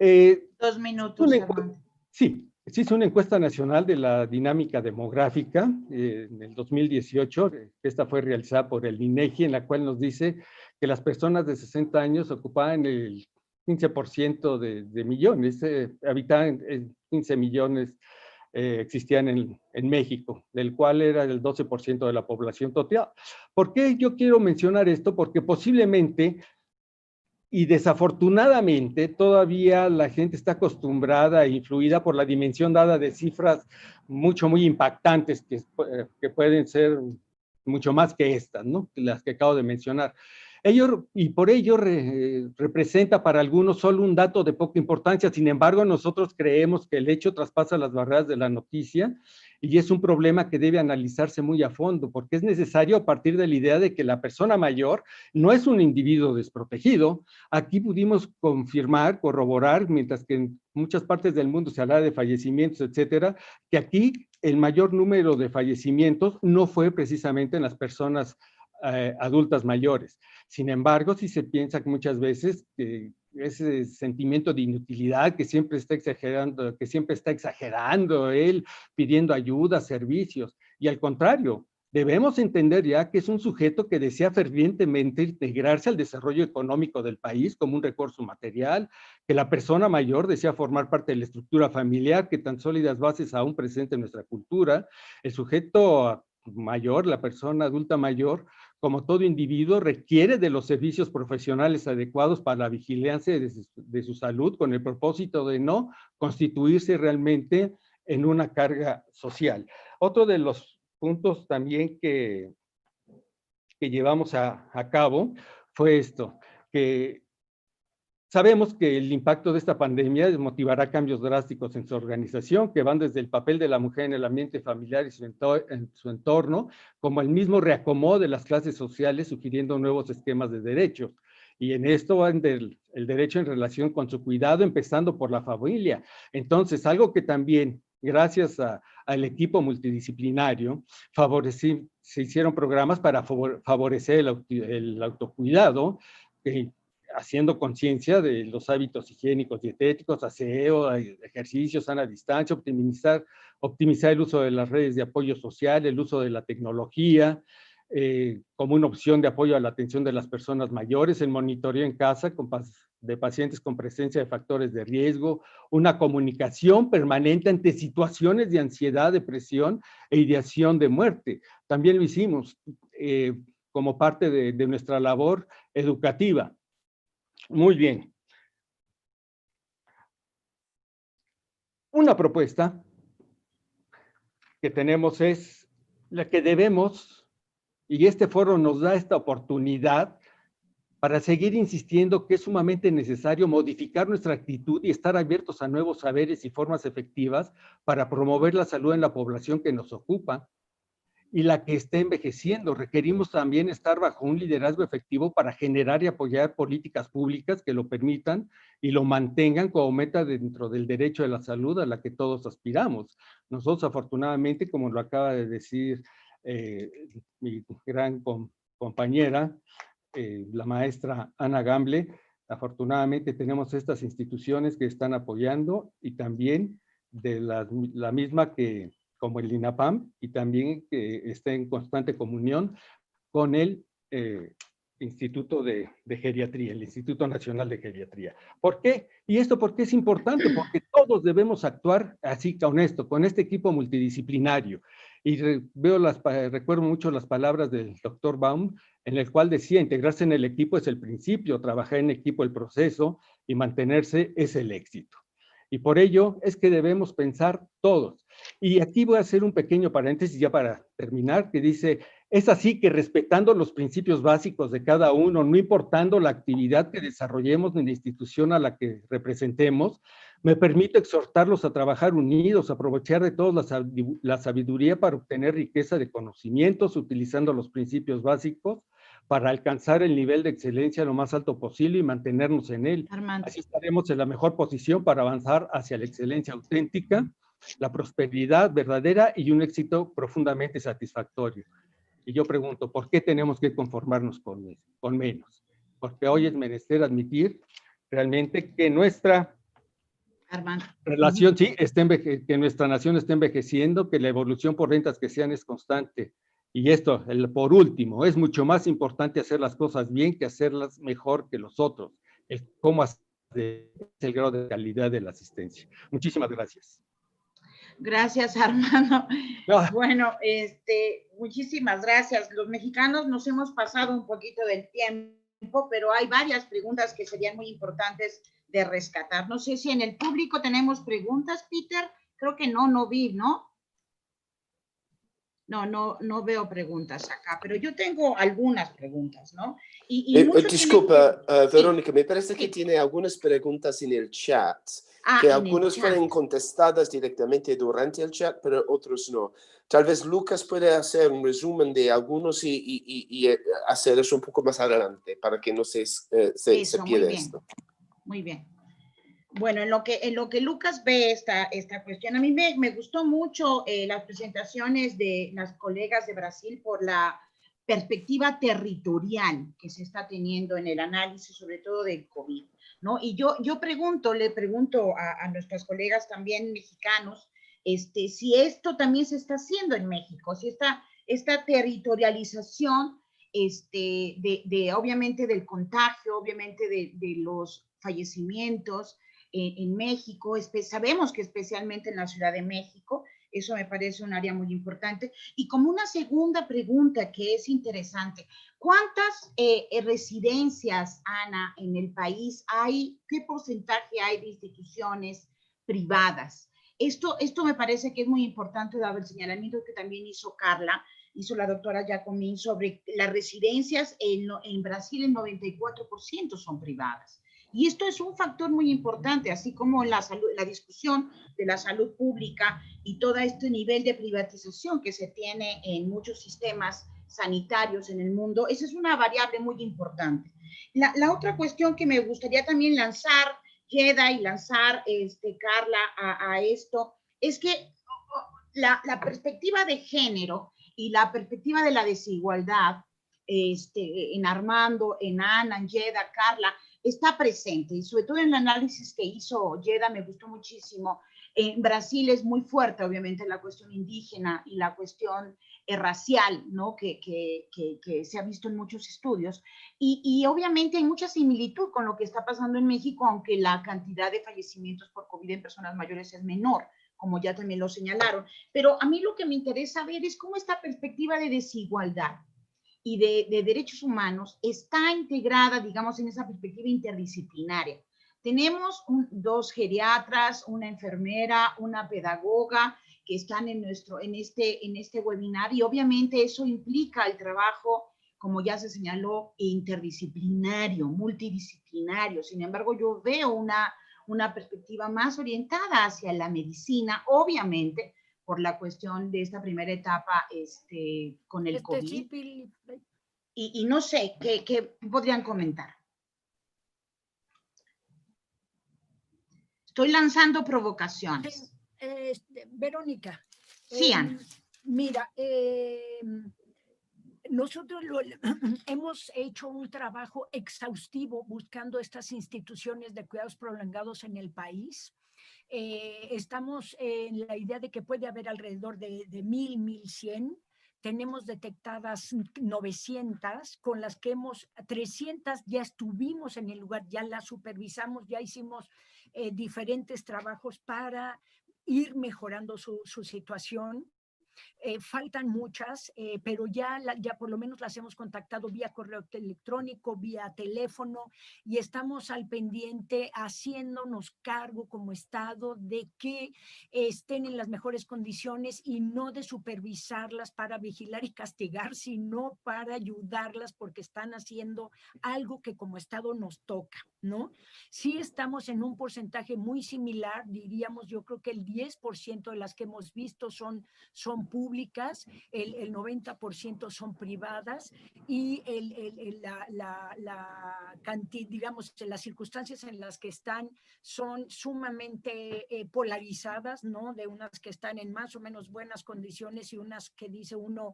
2 minutos, Armando. Sí, se hizo una encuesta nacional de la dinámica demográfica en el 2018. Esta fue realizada por el INEGI, en la cual nos dice que las personas de 60 años ocupaban el 15% de millones, habitantes, 15 millones existían en México, del cual era el 12% de la población total. ¿Por qué yo quiero mencionar esto? Porque posiblemente y desafortunadamente todavía la gente está acostumbrada e influida por la dimensión dada de cifras muy impactantes que pueden ser mucho más que estas, ¿no? Las que acabo de mencionar. Y por ello representa para algunos solo un dato de poca importancia. Sin embargo, nosotros creemos que el hecho traspasa las barreras de la noticia y es un problema que debe analizarse muy a fondo, porque es necesario a partir de la idea de que la persona mayor no es un individuo desprotegido. Aquí pudimos confirmar, corroborar, mientras que en muchas partes del mundo se habla de fallecimientos, etcétera, que aquí el mayor número de fallecimientos no fue precisamente en las personas adultas mayores. Sin embargo, si se piensa que muchas veces ese sentimiento de inutilidad que siempre está exagerando él, pidiendo ayuda, servicios, y al contrario, debemos entender ya que es un sujeto que desea fervientemente integrarse al desarrollo económico del país como un recurso material, que la persona mayor desea formar parte de la estructura familiar que tan sólidas bases aún presente en nuestra cultura. El sujeto mayor, la persona adulta mayor, como todo individuo, requiere de los servicios profesionales adecuados para la vigilancia de su salud, con el propósito de no constituirse realmente en una carga social. Otro de los puntos también que llevamos a cabo fue esto, que sabemos que el impacto de esta pandemia motivará cambios drásticos en su organización, que van desde el papel de la mujer en el ambiente familiar y en su entorno, como el mismo reacomodo de las clases sociales, sugiriendo nuevos esquemas de derechos. Y en esto va el derecho en relación con su cuidado, empezando por la familia. Entonces, algo que también, gracias al equipo multidisciplinario, se hicieron programas para favorecer el autocuidado, haciendo conciencia de los hábitos higiénicos, dietéticos, aseo, ejercicios, sana distancia, optimizar el uso de las redes de apoyo social, el uso de la tecnología, como una opción de apoyo a la atención de las personas mayores, el monitoreo en casa de pacientes con presencia de factores de riesgo, una comunicación permanente ante situaciones de ansiedad, depresión e ideación de muerte. También lo hicimos como parte de nuestra labor educativa. Muy bien. Una propuesta que tenemos es la que debemos, y este foro nos da esta oportunidad para seguir insistiendo que es sumamente necesario modificar nuestra actitud y estar abiertos a nuevos saberes y formas efectivas para promover la salud en la población que nos ocupa y la que está envejeciendo. Requerimos también estar bajo un liderazgo efectivo para generar y apoyar políticas públicas que lo permitan y lo mantengan como meta dentro del derecho a la salud a la que todos aspiramos. Nosotros, afortunadamente, como lo acaba de decir mi gran compañera, la maestra Ana Gamble, afortunadamente tenemos estas instituciones que están apoyando y también de la misma que como el INAPAM, y también que esté en constante comunión con el Instituto de Geriatría, el Instituto Nacional de Geriatría. ¿Por qué? Y esto, ¿por qué es importante? Porque todos debemos actuar así con esto, con este equipo multidisciplinario. Y recuerdo mucho las palabras del doctor Baum, en el cual decía, integrarse en el equipo es el principio, trabajar en equipo el proceso y mantenerse es el éxito. Y por ello es que debemos pensar todos. Y aquí voy a hacer un pequeño paréntesis ya para terminar, que dice, es así que respetando los principios básicos de cada uno, no importando la actividad que desarrollemos en la institución a la que representemos, me permito exhortarlos a trabajar unidos, a aprovechar de todos la sabiduría para obtener riqueza de conocimientos, utilizando los principios básicos, para alcanzar el nivel de excelencia lo más alto posible y mantenernos en él. Armando. Así estaremos en la mejor posición para avanzar hacia la excelencia auténtica, la prosperidad verdadera y un éxito profundamente satisfactorio. Y yo pregunto, ¿por qué tenemos que conformarnos con menos? Porque hoy es menester admitir realmente que nuestra Armando. relación, sí, que nuestra nación está envejeciendo, que la evolución por rentas que sean es constante. Y esto, por último, es mucho más importante hacer las cosas bien que hacerlas mejor que los otros. El cómo el grado de calidad de la asistencia. Muchísimas gracias. Gracias, Armando. Ah. Bueno, muchísimas gracias. Los mexicanos nos hemos pasado un poquito del tiempo, pero hay varias preguntas que serían muy importantes de rescatar. No sé si en el público tenemos preguntas, Peter. Creo que no vi, ¿no? No veo preguntas acá, pero yo tengo algunas preguntas, ¿no? Disculpa, Verónica, sí, me parece que sí. tiene algunas preguntas en el chat, Ah, que en algunos el fueron chat. contestadas directamente durante el chat, pero otros no. Tal vez Lucas puede hacer un resumen de algunos y hacer eso un poco más adelante, para que no se pierda esto. Muy bien. Bueno, en lo que Lucas ve esta cuestión, a mí me gustó mucho las presentaciones de las colegas de Brasil por la perspectiva territorial que se está teniendo en el análisis, sobre todo del COVID, ¿no? Y yo le pregunto a nuestras colegas también mexicanos, si esto también se está haciendo en México, si esta territorialización obviamente del contagio, obviamente de los fallecimientos, en México, sabemos que especialmente en la Ciudad de México, eso me parece un área muy importante. Y como una segunda pregunta que es interesante, ¿cuántas residencias, Ana, en el país hay? ¿Qué porcentaje hay de instituciones privadas? Esto me parece que es muy importante, dado el señalamiento que también hizo la doctora Giacomín sobre las residencias en Brasil, el 94% son privadas. Y esto es un factor muy importante, así como la discusión de la salud pública y todo este nivel de privatización que se tiene en muchos sistemas sanitarios en el mundo. Esa es una variable muy importante. La otra cuestión que me gustaría también lanzar, Yeda, y lanzar, Carla, a esto, es que la perspectiva de género y la perspectiva de la desigualdad, en Armando, en Ana, en Yeda, Carla, está presente, y sobre todo en el análisis que hizo Yeda me gustó muchísimo. En Brasil es muy fuerte, obviamente, la cuestión indígena y la cuestión racial, ¿no? Que se ha visto en muchos estudios. Y obviamente hay mucha similitud con lo que está pasando en México, aunque la cantidad de fallecimientos por COVID en personas mayores es menor, como ya también lo señalaron. Pero a mí lo que me interesa ver es cómo esta perspectiva de desigualdad y de derechos humanos está integrada, digamos, en esa perspectiva interdisciplinaria. Tenemos dos geriatras, una enfermera, una pedagoga que están en este webinar, y obviamente eso implica el trabajo, como ya se señaló, interdisciplinario, multidisciplinario. Sin embargo, yo veo una perspectiva más orientada hacia la medicina, obviamente, por la cuestión de esta primera etapa con el COVID. Sí, y no sé, ¿qué podrían comentar? Estoy lanzando provocaciones. Verónica. Sí, Ana. Mira, nosotros hemos hecho un trabajo exhaustivo buscando estas instituciones de cuidados prolongados en el país. Estamos en la idea de que puede haber alrededor de 1,100. Tenemos detectadas 900, con las que 300 ya estuvimos en el lugar, ya las supervisamos, ya hicimos diferentes trabajos para ir mejorando su situación. Faltan muchas, pero ya por lo menos las hemos contactado vía correo electrónico, vía teléfono, y estamos al pendiente haciéndonos cargo como Estado de que estén en las mejores condiciones, y no de supervisarlas para vigilar y castigar, sino para ayudarlas porque están haciendo algo que como Estado nos toca, ¿no? Sí estamos en un porcentaje muy similar, diríamos, yo creo que el 10% de las que hemos visto son públicas, el 90% son privadas, y la cantidad, digamos, las circunstancias en las que están son sumamente polarizadas, ¿no? De unas que están en más o menos buenas condiciones y unas que dice uno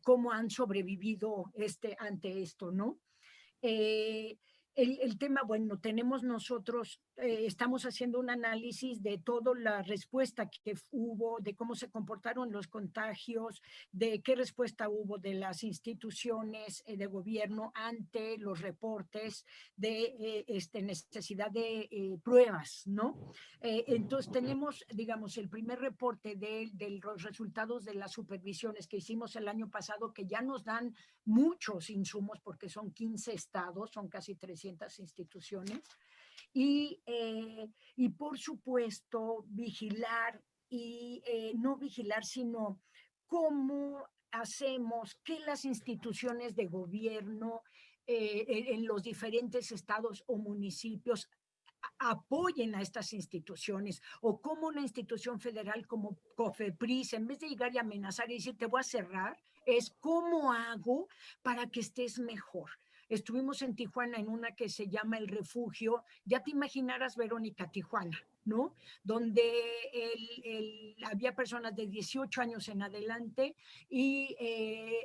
cómo han sobrevivido ante esto, ¿no? el tema, bueno, tenemos nosotros, estamos haciendo un análisis de toda la respuesta que hubo, de cómo se comportaron los contagios, de qué respuesta hubo de las instituciones de gobierno ante los reportes de necesidad de pruebas, ¿no? Entonces tenemos, digamos, el primer reporte de los resultados de las supervisiones que hicimos el año pasado, que ya nos dan muchos insumos porque son 15 estados, son casi 300 instituciones, y por supuesto vigilar y no vigilar, sino cómo hacemos que las instituciones de gobierno en los diferentes estados o municipios apoyen a estas instituciones, o como una institución federal como COFEPRIS, en vez de llegar y amenazar y decir te voy a cerrar, es cómo hago para que estés mejor. Estuvimos en Tijuana en una que se llama El Refugio, ya te imaginarás, Verónica, Tijuana, ¿no? Donde había personas de 18 años en adelante y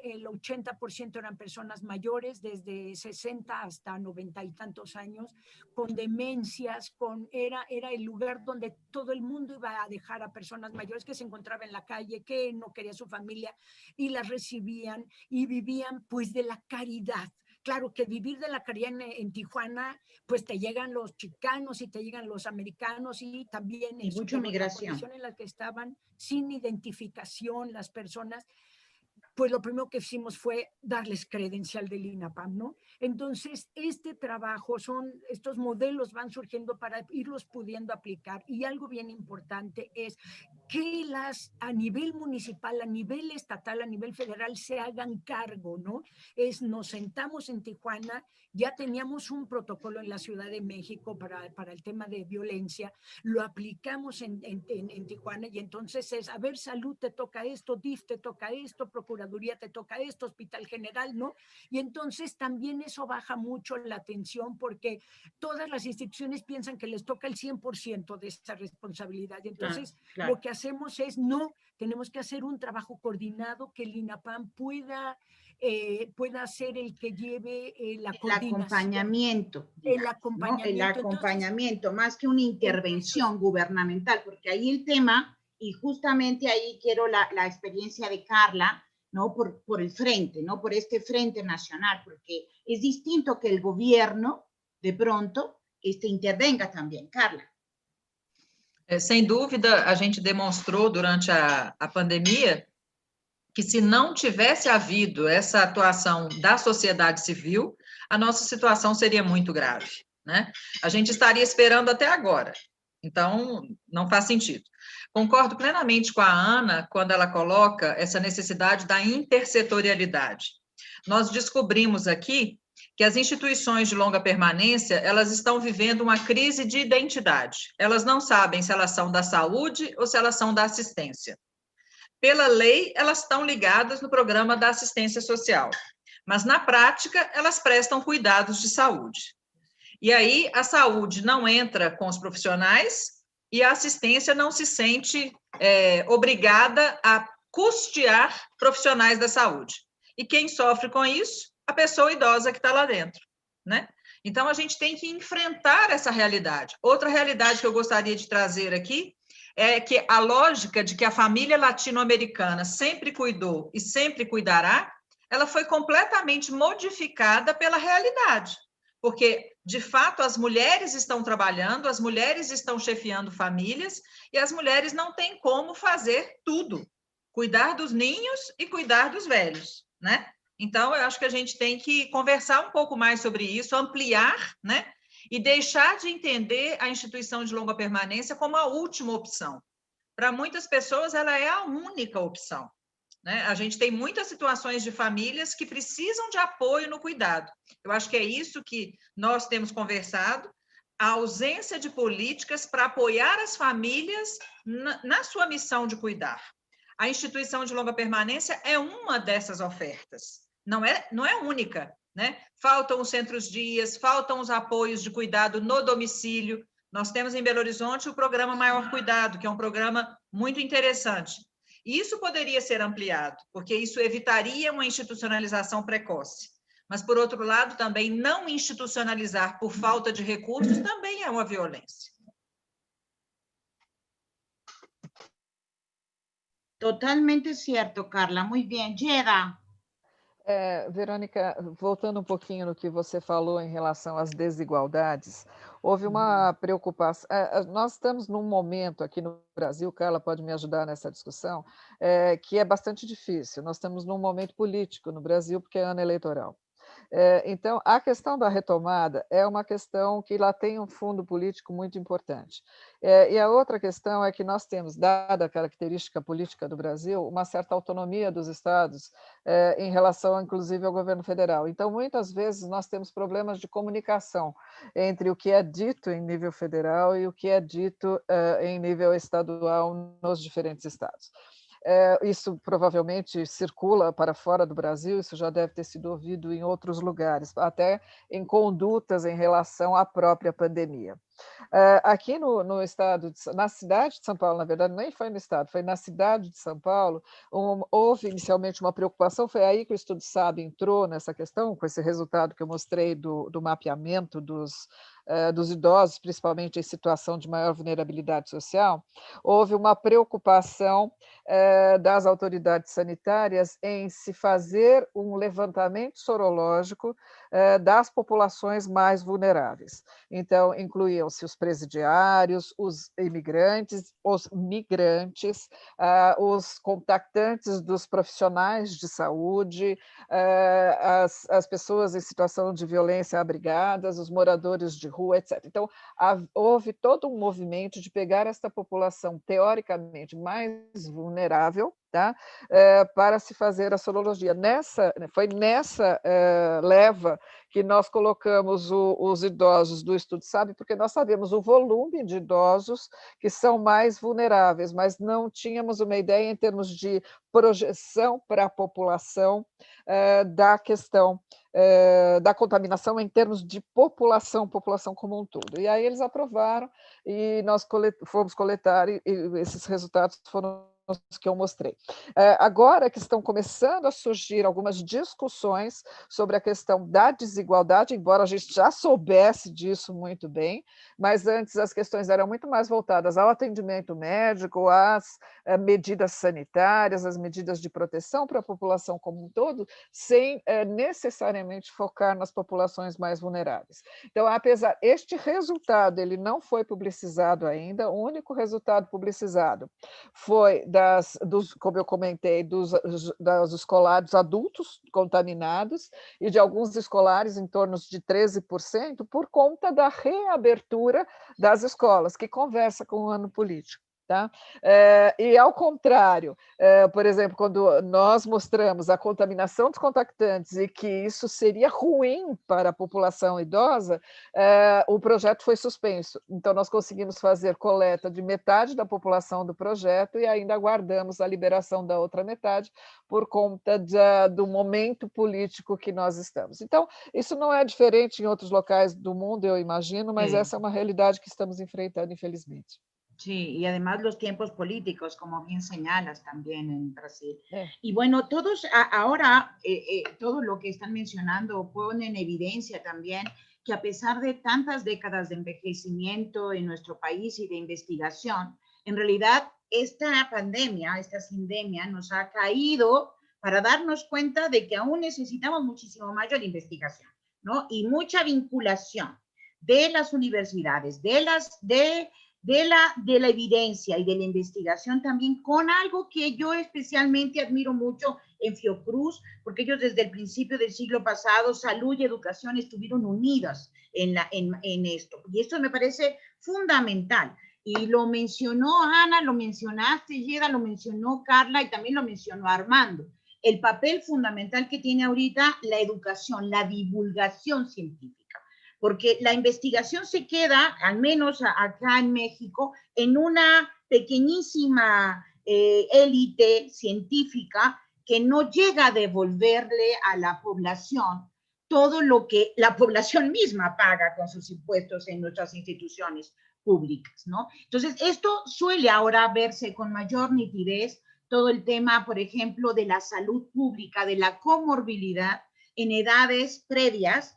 el 80% eran personas mayores, desde 60 hasta 90 y tantos años, con demencias, era el lugar donde todo el mundo iba a dejar a personas mayores que se encontraban en la calle, que no quería su familia, y las recibían y vivían pues de la caridad. Claro que vivir de la caridad en Tijuana, pues te llegan los chicanos y te llegan los americanos y también y mucha migración. La condición en la que estaban sin identificación las personas, pues lo primero que hicimos fue darles credencial del INAPAM, ¿no? Entonces, este trabajo, estos modelos van surgiendo para irlos pudiendo aplicar, y algo bien importante es que a nivel municipal, a nivel estatal, a nivel federal se hagan cargo, ¿no? Nos sentamos en Tijuana, ya teníamos un protocolo en la Ciudad de México para el tema de violencia, lo aplicamos en Tijuana, y entonces a ver, salud te toca esto, DIF te toca esto, Procuraduría te toca esto, Hospital General, ¿no? Y entonces también eso baja mucho la atención, porque todas las instituciones piensan que les toca el 100% de esta responsabilidad. Entonces, claro. Lo que hacemos es, tenemos que hacer un trabajo coordinado, que el INAPAM pueda ser el que lleve la acompañamiento. El acompañamiento, ¿no? Más que una intervención gubernamental, porque ahí el tema, y justamente ahí quiero la experiencia de Carla, ¿no? Por el frente, ¿no? Por este frente nacional, porque es distinto que el gobierno, de pronto, intervenga também. Carla. Sem dúvida, a gente demonstrou durante a pandemia que, se não tivesse havido essa atuação da sociedade civil, a nossa situação seria muito grave, né? A gente estaria esperando até agora, então não faz sentido. Concordo plenamente com a Ana quando ela coloca essa necessidade da intersetorialidade. Nós descobrimos aqui que as instituições de longa permanência, elas estão vivendo uma crise de identidade. Elas não sabem se elas são da saúde ou se elas são da assistência. Pela lei, elas estão ligadas no programa da assistência social, mas na prática, elas prestam cuidados de saúde. E aí, a saúde não entra com os profissionais e a assistência não se sente obrigada a custear profissionais da saúde. E quem sofre com isso? A pessoa idosa que está lá dentro, né? Então, a gente tem que enfrentar essa realidade. Outra realidade que eu gostaria de trazer aqui é que a lógica de que a família latino-americana sempre cuidou e sempre cuidará, ela foi completamente modificada pela realidade, porque, de fato, as mulheres estão trabalhando, as mulheres estão chefiando famílias, e as mulheres não têm como fazer tudo, cuidar dos ninhos e cuidar dos velhos, né? Então, eu acho que a gente tem que conversar um pouco mais sobre isso, ampliar, né? E deixar de entender a instituição de longa permanência como a última opção. Para muitas pessoas, ela é a única opção, né? A gente tem muitas situações de famílias que precisam de apoio no cuidado. Eu acho que é isso que nós temos conversado, a ausência de políticas para apoiar as famílias na sua missão de cuidar. A instituição de longa permanência é uma dessas ofertas, não é única, né? Faltam os centros-dias, faltam os apoios de cuidado no domicílio. Nós temos em Belo Horizonte o programa Maior Cuidado, que é um programa muito interessante. E isso poderia ser ampliado, porque isso evitaria uma institucionalização precoce. Mas, por outro lado, também não institucionalizar por falta de recursos também é uma violência. Totalmente cierto, Carla. Muy bien. Yeda. Verônica, voltando um pouquinho no que você falou em relação às desigualdades, houve uma preocupação. Nós estamos num momento aqui no Brasil, Carla pode me ajudar nessa discussão, que é bastante difícil. Nós estamos num momento político no Brasil, porque é ano eleitoral. Então, a questão da retomada é uma questão que lá tem um fundo político muito importante. E a outra questão é que nós temos, dada a característica política do Brasil, uma certa autonomia dos estados em relação, inclusive, ao governo federal. Então, muitas vezes, nós temos problemas de comunicação entre o que é dito em nível federal e o que é dito em nível estadual nos diferentes estados. Isso provavelmente circula para fora do Brasil, isso já deve ter sido ouvido em outros lugares, até em condutas em relação à própria pandemia. Aqui no estado, na cidade de São Paulo, na verdade, nem foi no estado, foi na cidade de São Paulo, houve inicialmente uma preocupação, foi aí que o Estudo SAB entrou nessa questão, com esse resultado que eu mostrei do mapeamento dos idosos, principalmente em situação de maior vulnerabilidade social. Houve uma preocupação das autoridades sanitárias em se fazer um levantamento sorológico das populações mais vulneráveis. Então, incluíam-se os presidiários, os imigrantes, os migrantes, os contactantes dos profissionais de saúde, as pessoas em situação de violência abrigadas, os moradores de rua, etc. Então, houve todo um movimento de pegar esta população teoricamente mais vulnerável, tá? Para se fazer a sorologia. Foi nessa leva que nós colocamos os idosos do Estudo SAB, porque nós sabemos o volume de idosos que são mais vulneráveis, mas não tínhamos uma ideia em termos de projeção para a população da questão da contaminação em termos de população como um todo. E aí eles aprovaram e nós fomos coletar e esses resultados foram os que eu mostrei. Agora que estão começando a surgir algumas discussões sobre a questão da desigualdade, embora a gente já soubesse disso muito bem, mas antes as questões eram muito mais voltadas ao atendimento médico, às medidas sanitárias, às medidas de proteção para a população como um todo, sem necessariamente focar nas populações mais vulneráveis. Então, apesar, este resultado ele não foi publicizado ainda, o único resultado publicizado foi como eu comentei, dos escolares adultos contaminados e de alguns escolares em torno de 13% por conta da reabertura das escolas, que conversa com o ano político. Tá? E, ao contrário, por exemplo, quando nós mostramos a contaminação dos contactantes e que isso seria ruim para a população idosa, o projeto foi suspenso. Então, nós conseguimos fazer coleta de metade da população do projeto e ainda aguardamos a liberação da outra metade por conta do momento político que nós estamos. Então, isso não é diferente em outros locais do mundo, eu imagino, mas essa é uma realidade que estamos enfrentando, infelizmente. Sí, y además los tiempos políticos, como bien señalas también en Brasil. Y bueno, todos ahora, todo lo que están mencionando pone en evidencia también que a pesar de tantas décadas de envejecimiento en nuestro país y de investigación, en realidad esta pandemia, esta sindemia nos ha caído para darnos cuenta de que aún necesitamos muchísimo mayor investigación, ¿no? Y mucha vinculación de las universidades, de la evidencia y de la investigación también con algo que yo especialmente admiro mucho en Fiocruz, porque ellos desde el principio del siglo pasado, salud y educación estuvieron unidas en esto. Y esto me parece fundamental. Y lo mencionó Ana, lo mencionaste, Yeda, lo mencionó Carla y también lo mencionó Armando. El papel fundamental que tiene ahorita la educación, la divulgación científica. Porque la investigación se queda, al menos acá en México, en una pequeñísima élite científica que no llega a devolverle a la población todo lo que la población misma paga con sus impuestos en nuestras instituciones públicas, ¿no? Entonces, esto suele ahora verse con mayor nitidez, todo el tema, por ejemplo, de la salud pública, de la comorbilidad, en edades previas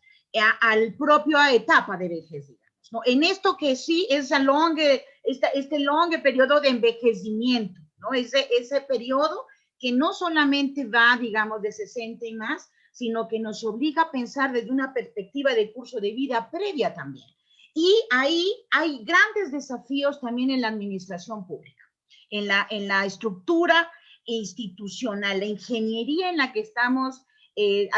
al propio etapa de vejez, digamos, ¿no? En esto que sí es este longo periodo de envejecimiento, ¿no? Ese periodo que no solamente va, digamos, de 60 y más, sino que nos obliga a pensar desde una perspectiva de curso de vida previa también. Y ahí hay grandes desafíos también en la administración pública, en la estructura institucional, la ingeniería en la que estamos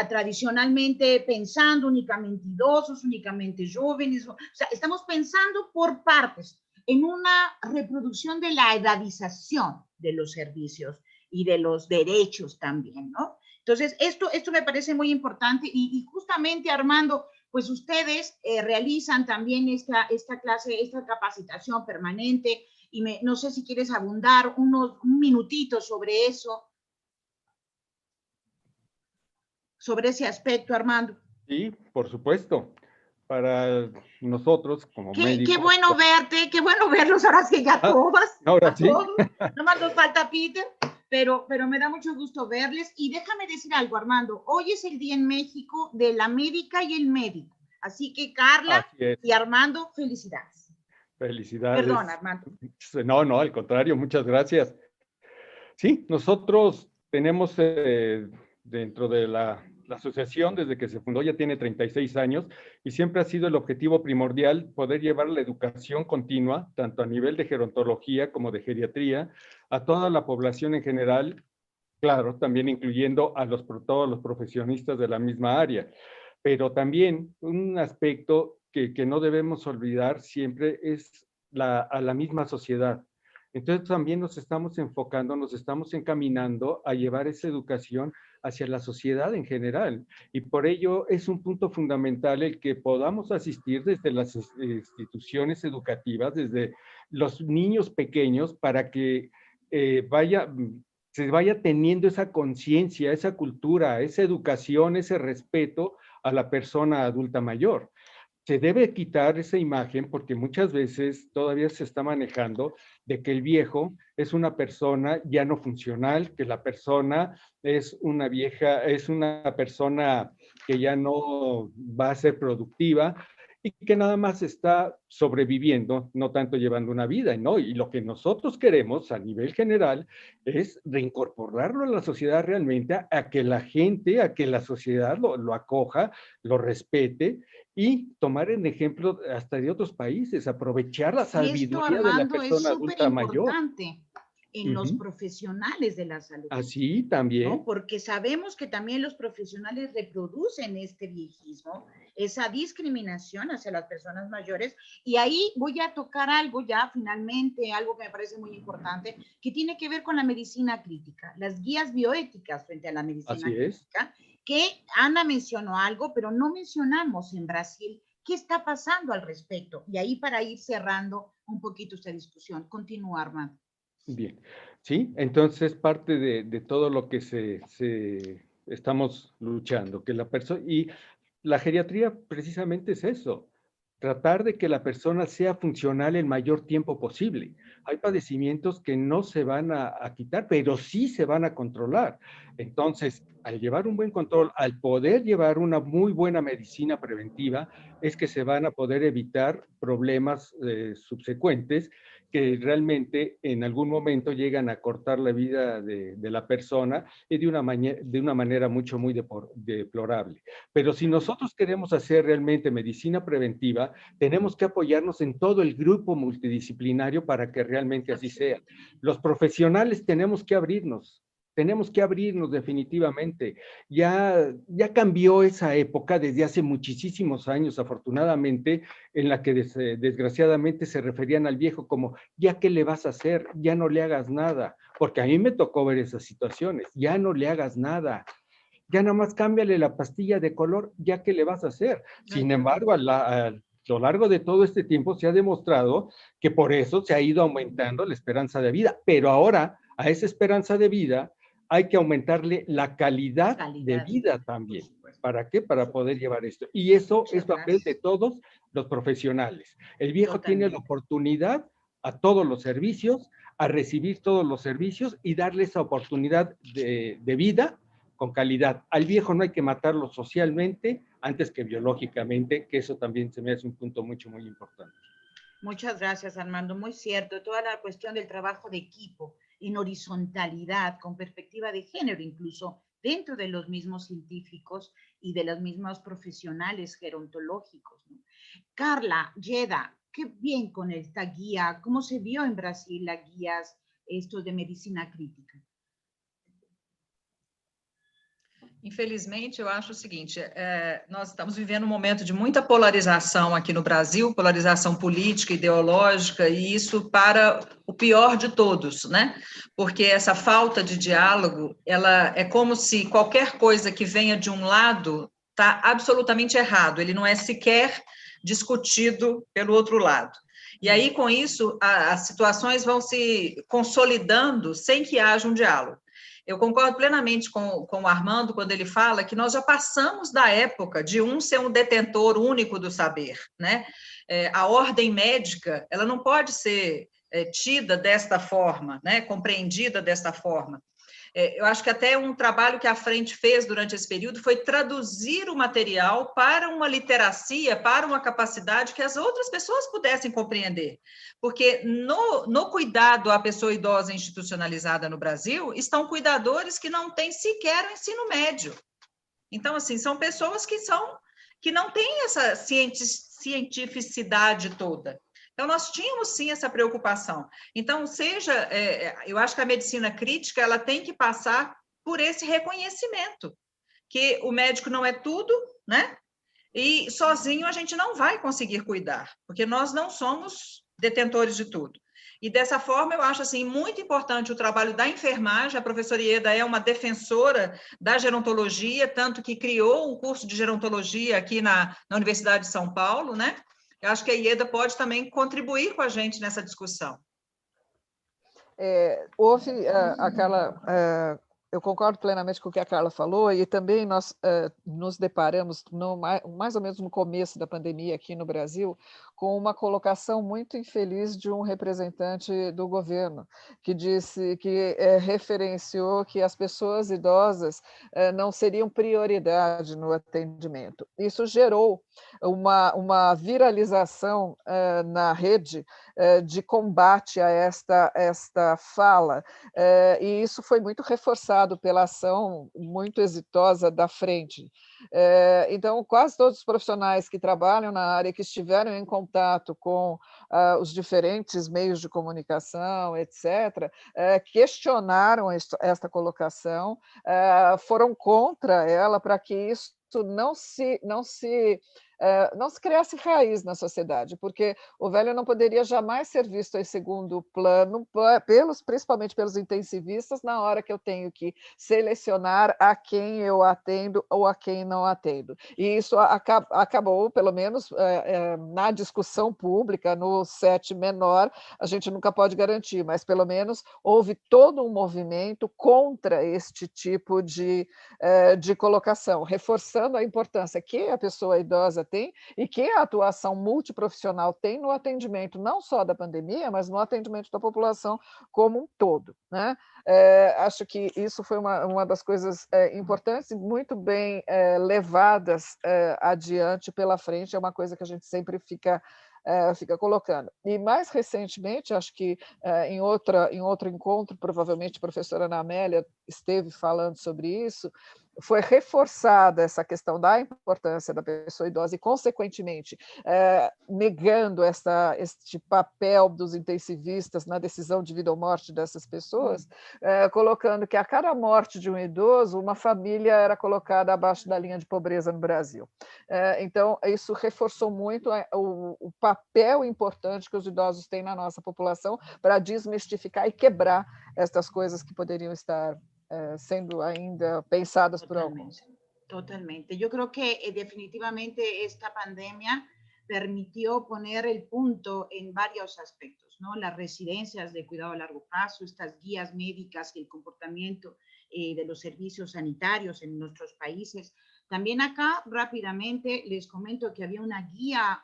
tradicionalmente pensando únicamente idosos, únicamente jóvenes, o sea, estamos pensando por partes en una reproducción de la edadización de los servicios y de los derechos también, ¿no? Entonces, esto me parece muy importante y justamente, Armando, pues ustedes realizan también esta clase, esta capacitación permanente y no sé si quieres abundar un minutito sobre eso, sobre ese aspecto, Armando. Sí, por supuesto. Para nosotros como médicos... Qué bueno verte, qué bueno verlos ahora sí ya todas. Ahora sí. Todos. Nomás nos falta Peter, pero me da mucho gusto verles. Y déjame decir algo, Armando. Hoy es el Día en México de la médica y el médico. Así que Carla y Armando, felicidades. Felicidades. Perdón, Armando. No, al contrario, muchas gracias. Sí, nosotros tenemos dentro de la asociación, desde que se fundó, ya tiene 36 años, y siempre ha sido el objetivo primordial poder llevar la educación continua, tanto a nivel de gerontología como de geriatría, a toda la población en general, claro, también incluyendo a todos los profesionistas de la misma área. Pero también un aspecto que no debemos olvidar siempre es a la misma sociedad. Entonces también nos estamos enfocando, nos estamos encaminando a llevar esa educación hacia la sociedad en general. Y por ello es un punto fundamental el que podamos asistir desde las instituciones educativas, desde los niños pequeños, para que se vaya teniendo esa conciencia, esa cultura, esa educación, ese respeto a la persona adulta mayor. Se debe quitar esa imagen porque muchas veces todavía se está manejando de que el viejo es una persona ya no funcional, que la persona es una persona que ya no va a ser productiva y que nada más está sobreviviendo, no tanto llevando una vida, ¿no? Y lo que nosotros queremos a nivel general es reincorporarlo a la sociedad realmente, a que la gente, a que la sociedad lo acoja, lo respete y tomar el ejemplo hasta de otros países, aprovechar la sabiduría de la persona adulta mayor. En los profesionales de la salud. Así también. ¿No? Porque sabemos que también los profesionales reproducen este viejismo, esa discriminación hacia las personas mayores, y ahí voy a tocar algo ya finalmente, algo que me parece muy importante, que tiene que ver con la medicina crítica, las guías bioéticas frente a la medicina crítica, que Ana mencionó algo, pero no mencionamos en Brasil qué está pasando al respecto, y ahí para ir cerrando un poquito esta discusión. Continúa, Armando. Bien, sí, entonces parte de todo lo que estamos luchando, que la persona, y la geriatría precisamente es eso, tratar de que la persona sea funcional el mayor tiempo posible. Hay padecimientos que no se van a quitar, pero sí se van a controlar. Entonces, al llevar un buen control, al poder llevar una muy buena medicina preventiva, es que se van a poder evitar problemas subsecuentes que realmente en algún momento llegan a cortar la vida de la persona y de una manera muy deplorable. Pero si nosotros queremos hacer realmente medicina preventiva, tenemos que apoyarnos en todo el grupo multidisciplinario para que realmente así sea. Los profesionales tenemos que abrirnos definitivamente. Ya cambió esa época desde hace muchísimos años, afortunadamente, en la que desgraciadamente se referían al viejo como, ¿ya qué le vas a hacer? Ya no le hagas nada, porque a mí me tocó ver esas situaciones, ya no le hagas nada. Ya nada más cámbiale la pastilla de color, ¿ya qué le vas a hacer? Sin embargo, a lo largo de todo este tiempo se ha demostrado que por eso se ha ido aumentando la esperanza de vida, pero ahora a esa esperanza de vida hay que aumentarle la calidad de vida también. ¿Para qué? Para poder llevar esto. Y eso es papel de todos los profesionales. El viejo tiene la oportunidad a todos los servicios, a recibir todos los servicios y darle esa oportunidad de vida con calidad. Al viejo no hay que matarlo socialmente antes que biológicamente, que eso también se me hace un punto muy importante. Muchas gracias, Armando. Muy cierto. Toda la cuestión del trabajo de equipo en horizontalidad, con perspectiva de género, incluso dentro de los mismos científicos y de los mismos profesionales gerontológicos, ¿no? Carla, Yeda, qué bien con esta guía. ¿Cómo se vio en Brasil las guías estos de medicina crítica? Infelizmente, eu acho o seguinte, nós estamos vivendo um momento de muita polarização aqui no Brasil, polarização política, ideológica, e isso para o pior de todos, né? Porque essa falta de diálogo, ela é como se qualquer coisa que venha de um lado está absolutamente errado, ele não é sequer discutido pelo outro lado. E aí, com isso, as situações vão se consolidando sem que haja um diálogo. Eu concordo plenamente com o Armando quando ele fala que nós já passamos da época de um ser um detentor único do saber, né? A ordem médica, ela não pode ser tida desta forma, né? Compreendida desta forma. Eu acho que até um trabalho que a Frente fez durante esse período foi traduzir o material para uma literacia, para uma capacidade que as outras pessoas pudessem compreender. Porque no cuidado à pessoa idosa institucionalizada no Brasil, estão cuidadores que não têm sequer o ensino médio. Então, assim, são pessoas que não têm essa cientificidade toda. Então, nós tínhamos, sim, essa preocupação. Então, eu acho que a medicina crítica, ela tem que passar por esse reconhecimento, que o médico não é tudo, né? E sozinho a gente não vai conseguir cuidar, porque nós não somos detentores de tudo. E dessa forma, eu acho, assim, muito importante o trabalho da enfermagem. A professora Ieda é uma defensora da gerontologia, tanto que criou um curso de gerontologia aqui na Universidade de São Paulo, né? Eu acho que a Ieda pode também contribuir com a gente nessa discussão. Houve eu concordo plenamente com o que a Carla falou, e também nós nos deparamos, mais ou menos no começo da pandemia aqui no Brasil, com uma colocação muito infeliz de um representante do governo, que disse que referenciou que as pessoas idosas não seriam prioridade no atendimento. Isso gerou uma viralização na rede de combate a esta fala, e isso foi muito reforçado pela ação muito exitosa da Frente. Então, quase todos os profissionais que trabalham na área, que estiveram em contato com os diferentes meios de comunicação, etc., questionaram esta colocação, foram contra ela para que isso não se criasse raiz na sociedade, porque o velho não poderia jamais ser visto em segundo plano, principalmente pelos intensivistas, na hora que eu tenho que selecionar a quem eu atendo ou a quem não atendo. E isso acabou, pelo menos na discussão pública, no set menor, a gente nunca pode garantir, mas pelo menos houve todo um movimento contra este tipo de colocação, reforçando a importância que a pessoa idosa tem e que a atuação multiprofissional tem no atendimento não só da pandemia, mas no atendimento da população como um todo, né? Acho que isso foi uma das coisas importantes e muito bem levadas adiante pela Frente, é uma coisa que a gente sempre fica colocando. E mais recentemente, acho que em outro encontro, provavelmente a professora Ana Amélia esteve falando sobre isso, foi reforçada essa questão da importância da pessoa idosa e, consequentemente, negando este papel dos intensivistas na decisão de vida ou morte dessas pessoas, colocando que a cada morte de um idoso, uma família era colocada abaixo da linha de pobreza no Brasil. Então, isso reforçou muito o papel importante que os idosos têm na nossa população para desmistificar e quebrar estas coisas que poderiam estar sendo ainda pensadas por alguns. Totalmente. Yo creo que definitivamente esta pandemia permitió poner el punto en varios aspectos, ¿no? Las residencias de cuidado a largo plazo, estas guías médicas y el comportamiento de los servicios sanitarios en nuestros países. También acá rápidamente les comento que había una guía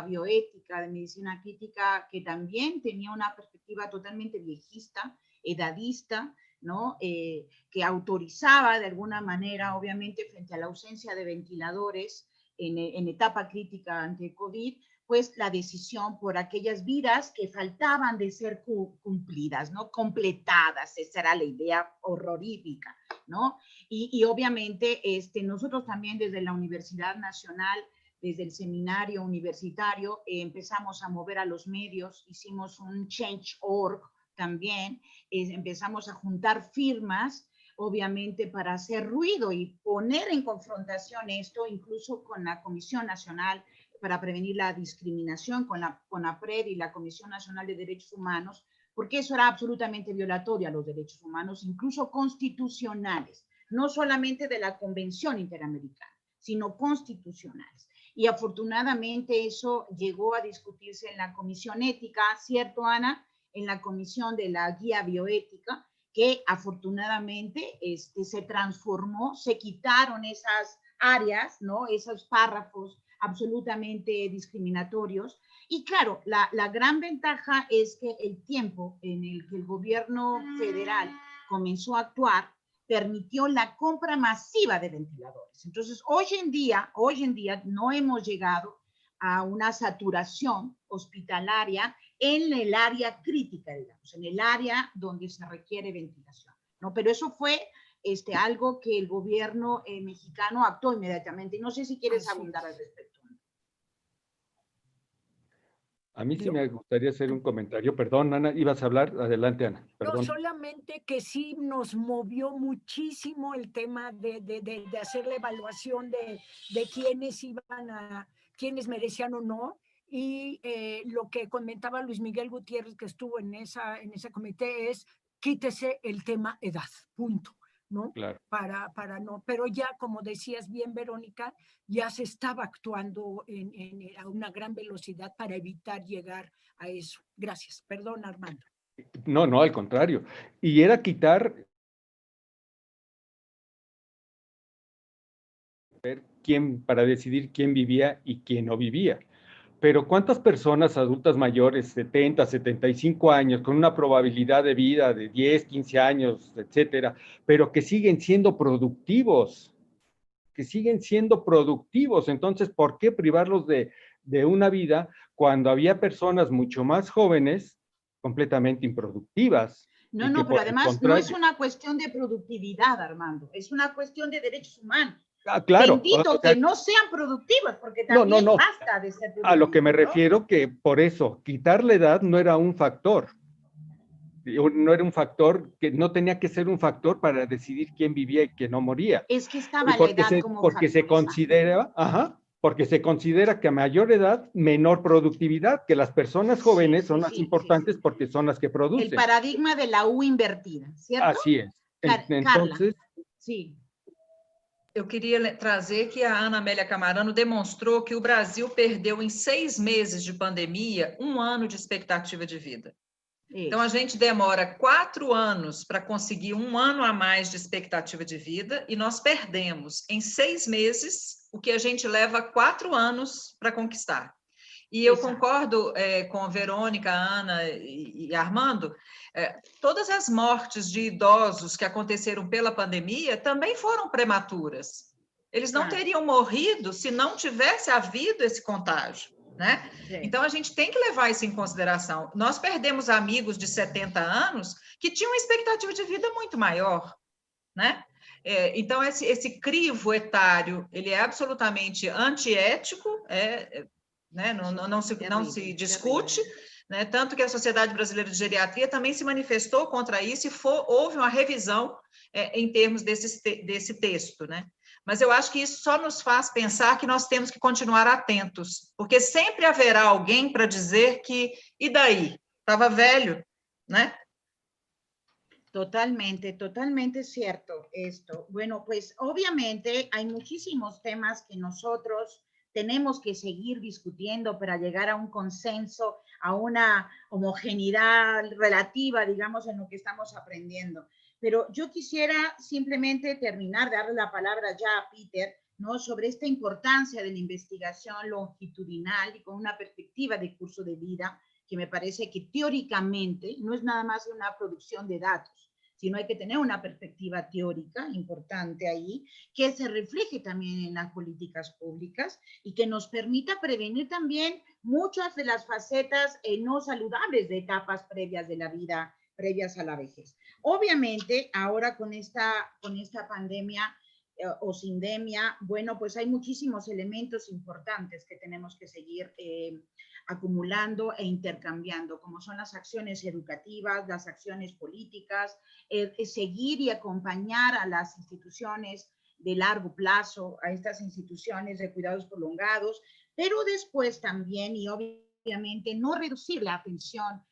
bioética de medicina crítica que también tenía una perspectiva totalmente viejista, edadista, ¿no? Que autorizaba de alguna manera, obviamente, frente a la ausencia de ventiladores en etapa crítica ante COVID, pues la decisión por aquellas vidas que faltaban de ser cumplidas, ¿no? Completadas, esa era la idea horrorífica, ¿no? Y obviamente nosotros también desde la Universidad Nacional, desde el seminario universitario, empezamos a mover a los medios, hicimos un Change.org también, empezamos a juntar firmas, obviamente para hacer ruido y poner en confrontación esto, incluso con la Comisión Nacional para Prevenir la Discriminación, con la CONAPRED y la Comisión Nacional de Derechos Humanos, porque eso era absolutamente violatorio a los derechos humanos, incluso constitucionales, no solamente de la Convención Interamericana, sino constitucionales. Y afortunadamente eso llegó a discutirse en la Comisión Ética, ¿cierto, Ana? En la Comisión de la Guía Bioética, que afortunadamente se transformó, se quitaron esas áreas, ¿no? Esos párrafos absolutamente discriminatorios. Y claro, la gran ventaja es que el tiempo en el que el gobierno federal comenzó a actuar permitió la compra masiva de ventiladores. Entonces, hoy en día no hemos llegado a una saturación hospitalaria en el área crítica, digamos, en el área donde se requiere ventilación, ¿no? Pero eso fue algo que el gobierno mexicano actuó inmediatamente. Y no sé si quieres abundar al respecto. A mí sí me gustaría hacer un comentario. Perdón, Ana, ibas a hablar. Adelante, Ana. Perdón. No, solamente que sí nos movió muchísimo el tema de hacer la evaluación de quiénes iban a, quiénes merecían o no. Y lo que comentaba Luis Miguel Gutiérrez, que estuvo en ese comité, es quítese el tema edad, punto, ¿no? Claro. Para no, pero ya, como decías bien, Verónica, ya se estaba actuando a una gran velocidad para evitar llegar a eso. Gracias. Perdón, Armando. No, no, al contrario. Y era quitar para decidir quién vivía y quién no vivía. Pero ¿cuántas personas adultas mayores, 70, 75 años, con una probabilidad de vida de 10, 15 años, etcétera, pero que siguen siendo productivos? Entonces, ¿por qué privarlos de una vida cuando había personas mucho más jóvenes, completamente improductivas? No, no, pero además no es una cuestión de productividad, Armando, es una cuestión de derechos humanos. Ah, claro. Bendito, o sea, que no sean productivos, porque también no. basta de ser productivos. A lo que me refiero, que por eso, quitar la edad no era un factor. No era un factor, que no tenía que ser un factor para decidir quién vivía y quién no moría. Es que estaba la edad como porque se considera, porque se considera que a mayor edad, menor productividad, que las personas jóvenes son las importantes porque son las que producen. El paradigma de la U invertida, ¿cierto? Así es. Entonces, Carla. Sí. Eu queria trazer que a Ana Amélia Camarano demonstrou que o Brasil perdeu em 6 meses de pandemia 1 ano de expectativa de vida. Isso. Então, a gente demora 4 anos para conseguir 1 ano a mais de expectativa de vida e nós perdemos em 6 meses o que a gente leva 4 anos para conquistar. E eu concordo com Verônica, Ana e Armando, todas as mortes de idosos que aconteceram pela pandemia também foram prematuras. Eles não teriam morrido se não tivesse havido esse contágio, né? Então, a gente tem que levar isso em consideração. Nós perdemos amigos de 70 anos que tinham uma expectativa de vida muito maior, né? Então, esse crivo etário, ele é absolutamente antiético, né? Não se discute, né? Tanto que a Sociedade Brasileira de Geriatria também se manifestou contra isso e houve uma revisão em termos desse texto, né? Mas eu acho que isso só nos faz pensar que nós temos que continuar atentos, porque sempre haverá alguém para dizer que, e daí? Estava velho, né? Totalmente, totalmente cierto esto. Bueno, pues obviamente hay muchísimos temas que nosotros tenemos que seguir discutiendo para llegar a un consenso, a una homogeneidad relativa, digamos, en lo que estamos aprendiendo. Pero yo quisiera simplemente terminar, darle la palabra ya a Peter, ¿no? Sobre esta importancia de la investigación longitudinal y con una perspectiva de curso de vida, que me parece que teóricamente no es nada más una producción de datos, sino hay que tener una perspectiva teórica importante ahí, que se refleje también en las políticas públicas y que nos permita prevenir también muchas de las facetas no saludables de etapas previas de la vida, previas a la vejez. Obviamente, ahora con esta pandemia o sindemia, bueno, pues hay muchísimos elementos importantes que tenemos que seguir acumulando e intercambiando, como son las acciones educativas, las acciones políticas, seguir y acompañar a las instituciones de largo plazo, a estas instituciones de cuidados prolongados, pero después también, y obviamente, no reducir la atención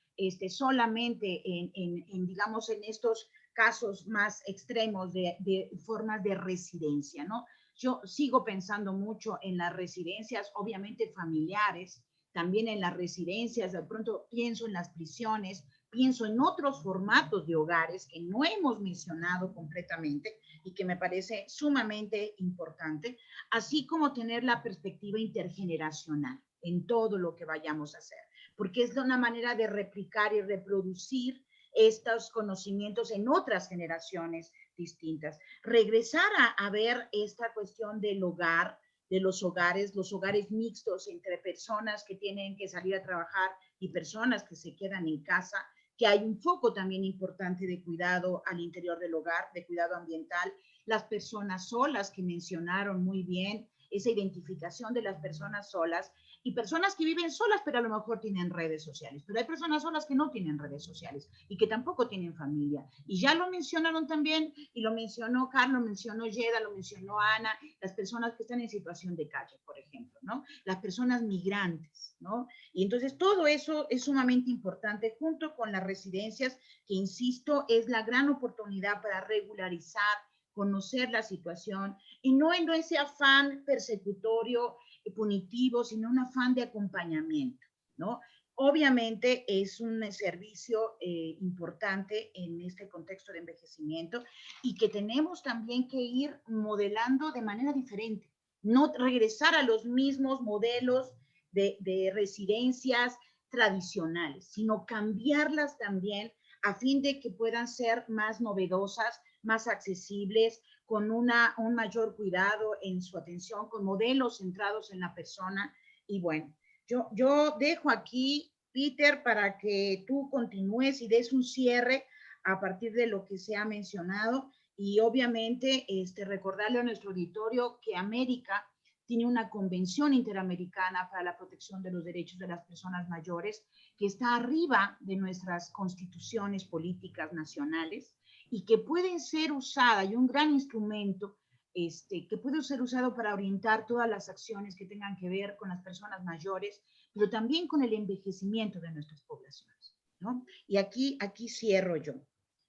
solamente digamos, en estos casos más extremos de formas de residencia, ¿no? Yo sigo pensando mucho en las residencias, obviamente familiares, también en las residencias, de pronto pienso en las prisiones, pienso en otros formatos de hogares que no hemos mencionado completamente y que me parece sumamente importante, así como tener la perspectiva intergeneracional en todo lo que vayamos a hacer, porque es una manera de replicar y reproducir estos conocimientos en otras generaciones distintas. Regresar a ver esta cuestión del hogar, de los hogares mixtos entre personas que tienen que salir a trabajar y personas que se quedan en casa, que hay un foco también importante de cuidado al interior del hogar, de cuidado ambiental, las personas solas que mencionaron muy bien, esa identificación de las personas solas y personas que viven solas, pero a lo mejor tienen redes sociales. Pero hay personas solas que no tienen redes sociales y que tampoco tienen familia. Y ya lo mencionaron también, y lo mencionó Carlos, lo mencionó Yeda, lo mencionó Ana, las personas que están en situación de calle, por ejemplo, ¿no? Las personas migrantes, ¿no? Y entonces todo eso es sumamente importante, junto con las residencias, que insisto, es la gran oportunidad para regularizar, conocer la situación, y no en ese afán persecutorio punitivo, sino un afán de acompañamiento, ¿no? Obviamente es un servicio importante en este contexto de envejecimiento y que tenemos también que ir modelando de manera diferente, no regresar a los mismos modelos de residencias tradicionales, sino cambiarlas también a fin de que puedan ser más novedosas, más accesibles, con un mayor cuidado en su atención, con modelos centrados en la persona. Y bueno, yo dejo aquí, Peter, para que tú continúes y des un cierre a partir de lo que se ha mencionado. Y obviamente recordarle a nuestro auditorio que América tiene una convención interamericana para la protección de los derechos de las personas mayores que está arriba de nuestras constituciones políticas nacionales y que pueden ser usada, y un gran instrumento que puede ser usado para orientar todas las acciones que tengan que ver con las personas mayores, pero también con el envejecimiento de nuestras poblaciones, ¿no? Y aquí cierro yo.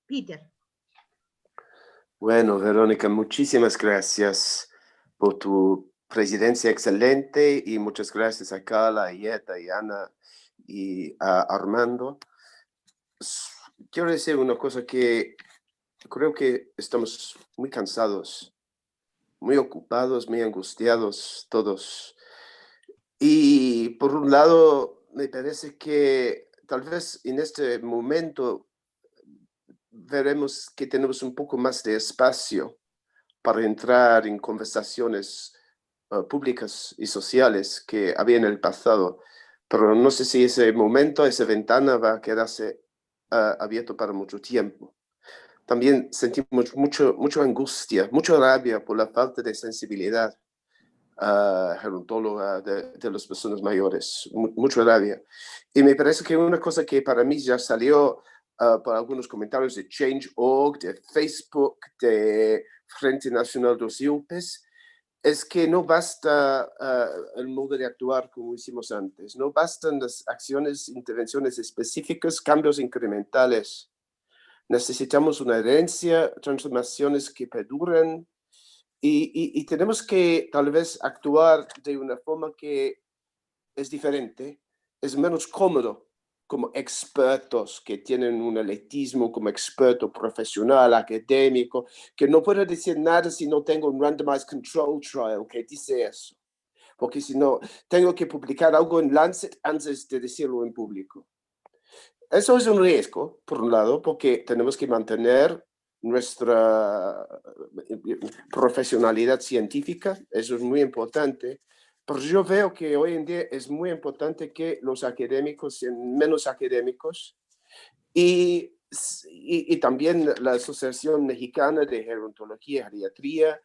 Peter. Bueno, Verónica, muchísimas gracias por tu presidencia excelente y muchas gracias a Carla, a Yeta, y Ana y a Armando. Quiero decir una cosa que creo que estamos muy cansados, muy ocupados, muy angustiados todos. Y por un lado, me parece que tal vez en este momento veremos que tenemos un poco más de espacio para entrar en conversaciones públicas y sociales que había en el pasado. Pero no sé si ese momento, esa ventana va a quedarse abierto para mucho tiempo. También sentimos mucha angustia, mucha rabia por la falta de sensibilidad gerontóloga de las personas mayores, mucha rabia. Y me parece que una cosa que para mí ya salió por algunos comentarios de Change.org, de Facebook, de Frente Nacional dos IUPES, es que no basta el modo de actuar como hicimos antes, no bastan las acciones, intervenciones específicas, cambios incrementales. Necesitamos una herencia, transformaciones que perduren y tenemos que tal vez actuar de una forma que es diferente, es menos cómodo como expertos que tienen un elitismo como experto profesional, académico, que no puedo decir nada si no tengo un randomized control trial que dice eso, porque si no, tengo que publicar algo en Lancet antes de decirlo en público. Eso es un riesgo, por un lado, porque tenemos que mantener nuestra profesionalidad científica, eso es muy importante, pero yo veo que hoy en día es muy importante que los académicos sean menos académicos y también la Asociación Mexicana de Gerontología y Geriatría,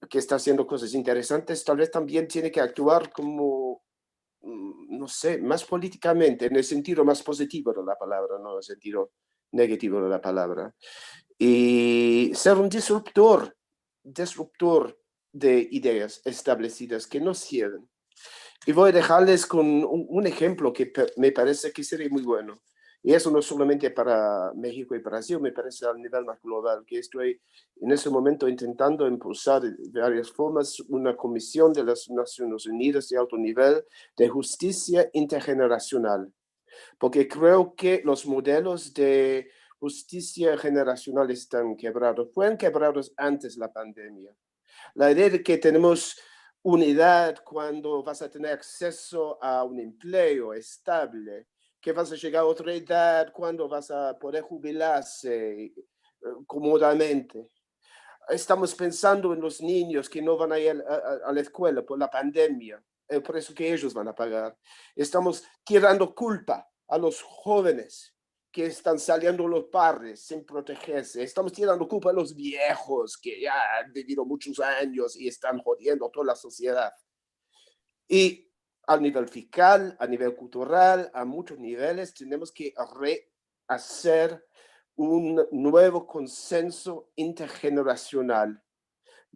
que está haciendo cosas interesantes, tal vez también tiene que actuar como, no sé, más políticamente, en el sentido más positivo de la palabra, no en el sentido negativo de la palabra. Y ser un disruptor de ideas establecidas que no cierren. Y voy a dejarles con un ejemplo que me parece que sería muy bueno. Y eso no solamente para México y Brasil, me parece a nivel más global, que estoy en ese momento intentando impulsar de varias formas una comisión de las Naciones Unidas de alto nivel de justicia intergeneracional. Porque creo que los modelos de justicia generacional están quebrados. Fueron quebrados antes de la pandemia. La idea de que tenemos unidad cuando vas a tener acceso a un empleo estable, que vas a llegar a otra edad cuando vas a poder jubilarse cómodamente. Estamos pensando en los niños que no van a ir a la escuela por la pandemia, por eso que ellos van a pagar. Estamos tirando culpa a los jóvenes que están saliendo los padres sin protegerse. Estamos tirando culpa a los viejos que ya han vivido muchos años y están jodiendo toda la sociedad. Y a nivel fiscal, a nivel cultural, a muchos niveles, tenemos que rehacer un nuevo consenso intergeneracional.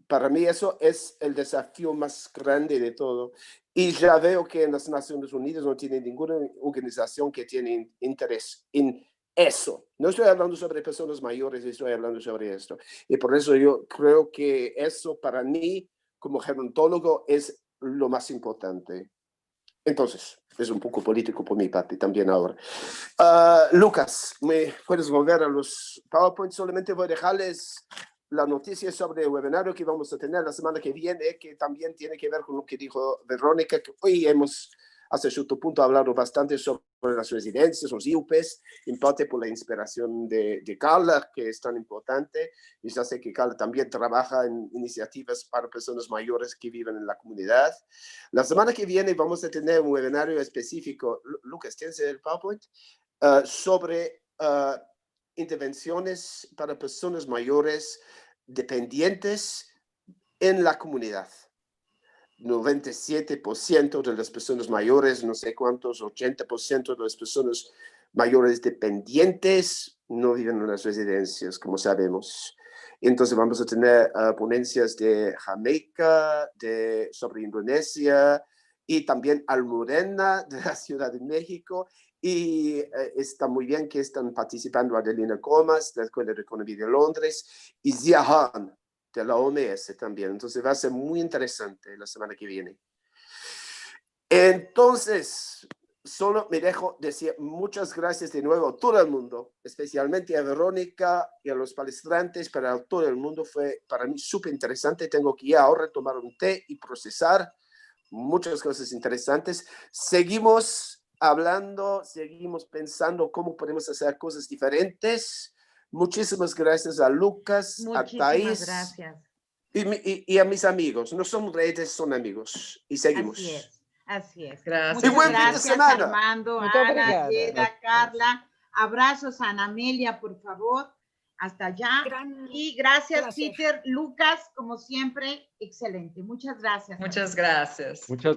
Para mí eso es el desafío más grande de todo. Y ya veo que en las Naciones Unidas no tiene ninguna organización que tiene interés en eso. No estoy hablando sobre personas mayores, estoy hablando sobre esto. Y por eso yo creo que eso para mí, como gerontólogo, es lo más importante. Entonces, es un poco político por mi parte también ahora. Lucas, ¿me puedes volver a los PowerPoint? Solamente voy a dejarles la noticia sobre el webinario que vamos a tener la semana que viene, que también tiene que ver con lo que dijo Verónica, que hoy hemos hasta cierto punto hablado bastante sobre las residencias, los IUPs, en parte por la inspiración de Carla, que es tan importante. Y ya sé que Carla también trabaja en iniciativas para personas mayores que viven en la comunidad. La semana que viene vamos a tener un webinario específico. Lucas, ¿tienes el PowerPoint? Sobre intervenciones para personas mayores dependientes en la comunidad. 97% de las personas mayores, no sé cuántos, 80% de las personas mayores dependientes no viven en las residencias, como sabemos. Entonces vamos a tener ponencias de Jamaica, sobre Indonesia y también Almudena de la Ciudad de México. Y está muy bien que están participando Adelina Comas de la Escuela de Economía de Londres y Zia Han de la OMS también. Entonces va a ser muy interesante la semana que viene. Entonces, solo me dejo decir muchas gracias de nuevo a todo el mundo, especialmente a Verónica y a los palestrantes, para todo el mundo. Fue para mí súper interesante. Tengo que ir ahora a tomar un té y procesar muchas cosas interesantes. Seguimos hablando, seguimos pensando cómo podemos hacer cosas diferentes. Muchísimas gracias a Lucas, a Thais. Gracias. Y a mis amigos. No son redes, son amigos. Y seguimos. Así es. Así es. Gracias. Muchas Y buen fin de gracias, semana. Armando, Muito Ana, obrigada. Yeda, Carla. Abrazos a Ana Amelia, por favor. Hasta allá. Y gracias, placer. Peter. Lucas, como siempre, excelente. Muchas gracias. Muchas gracias. Muchas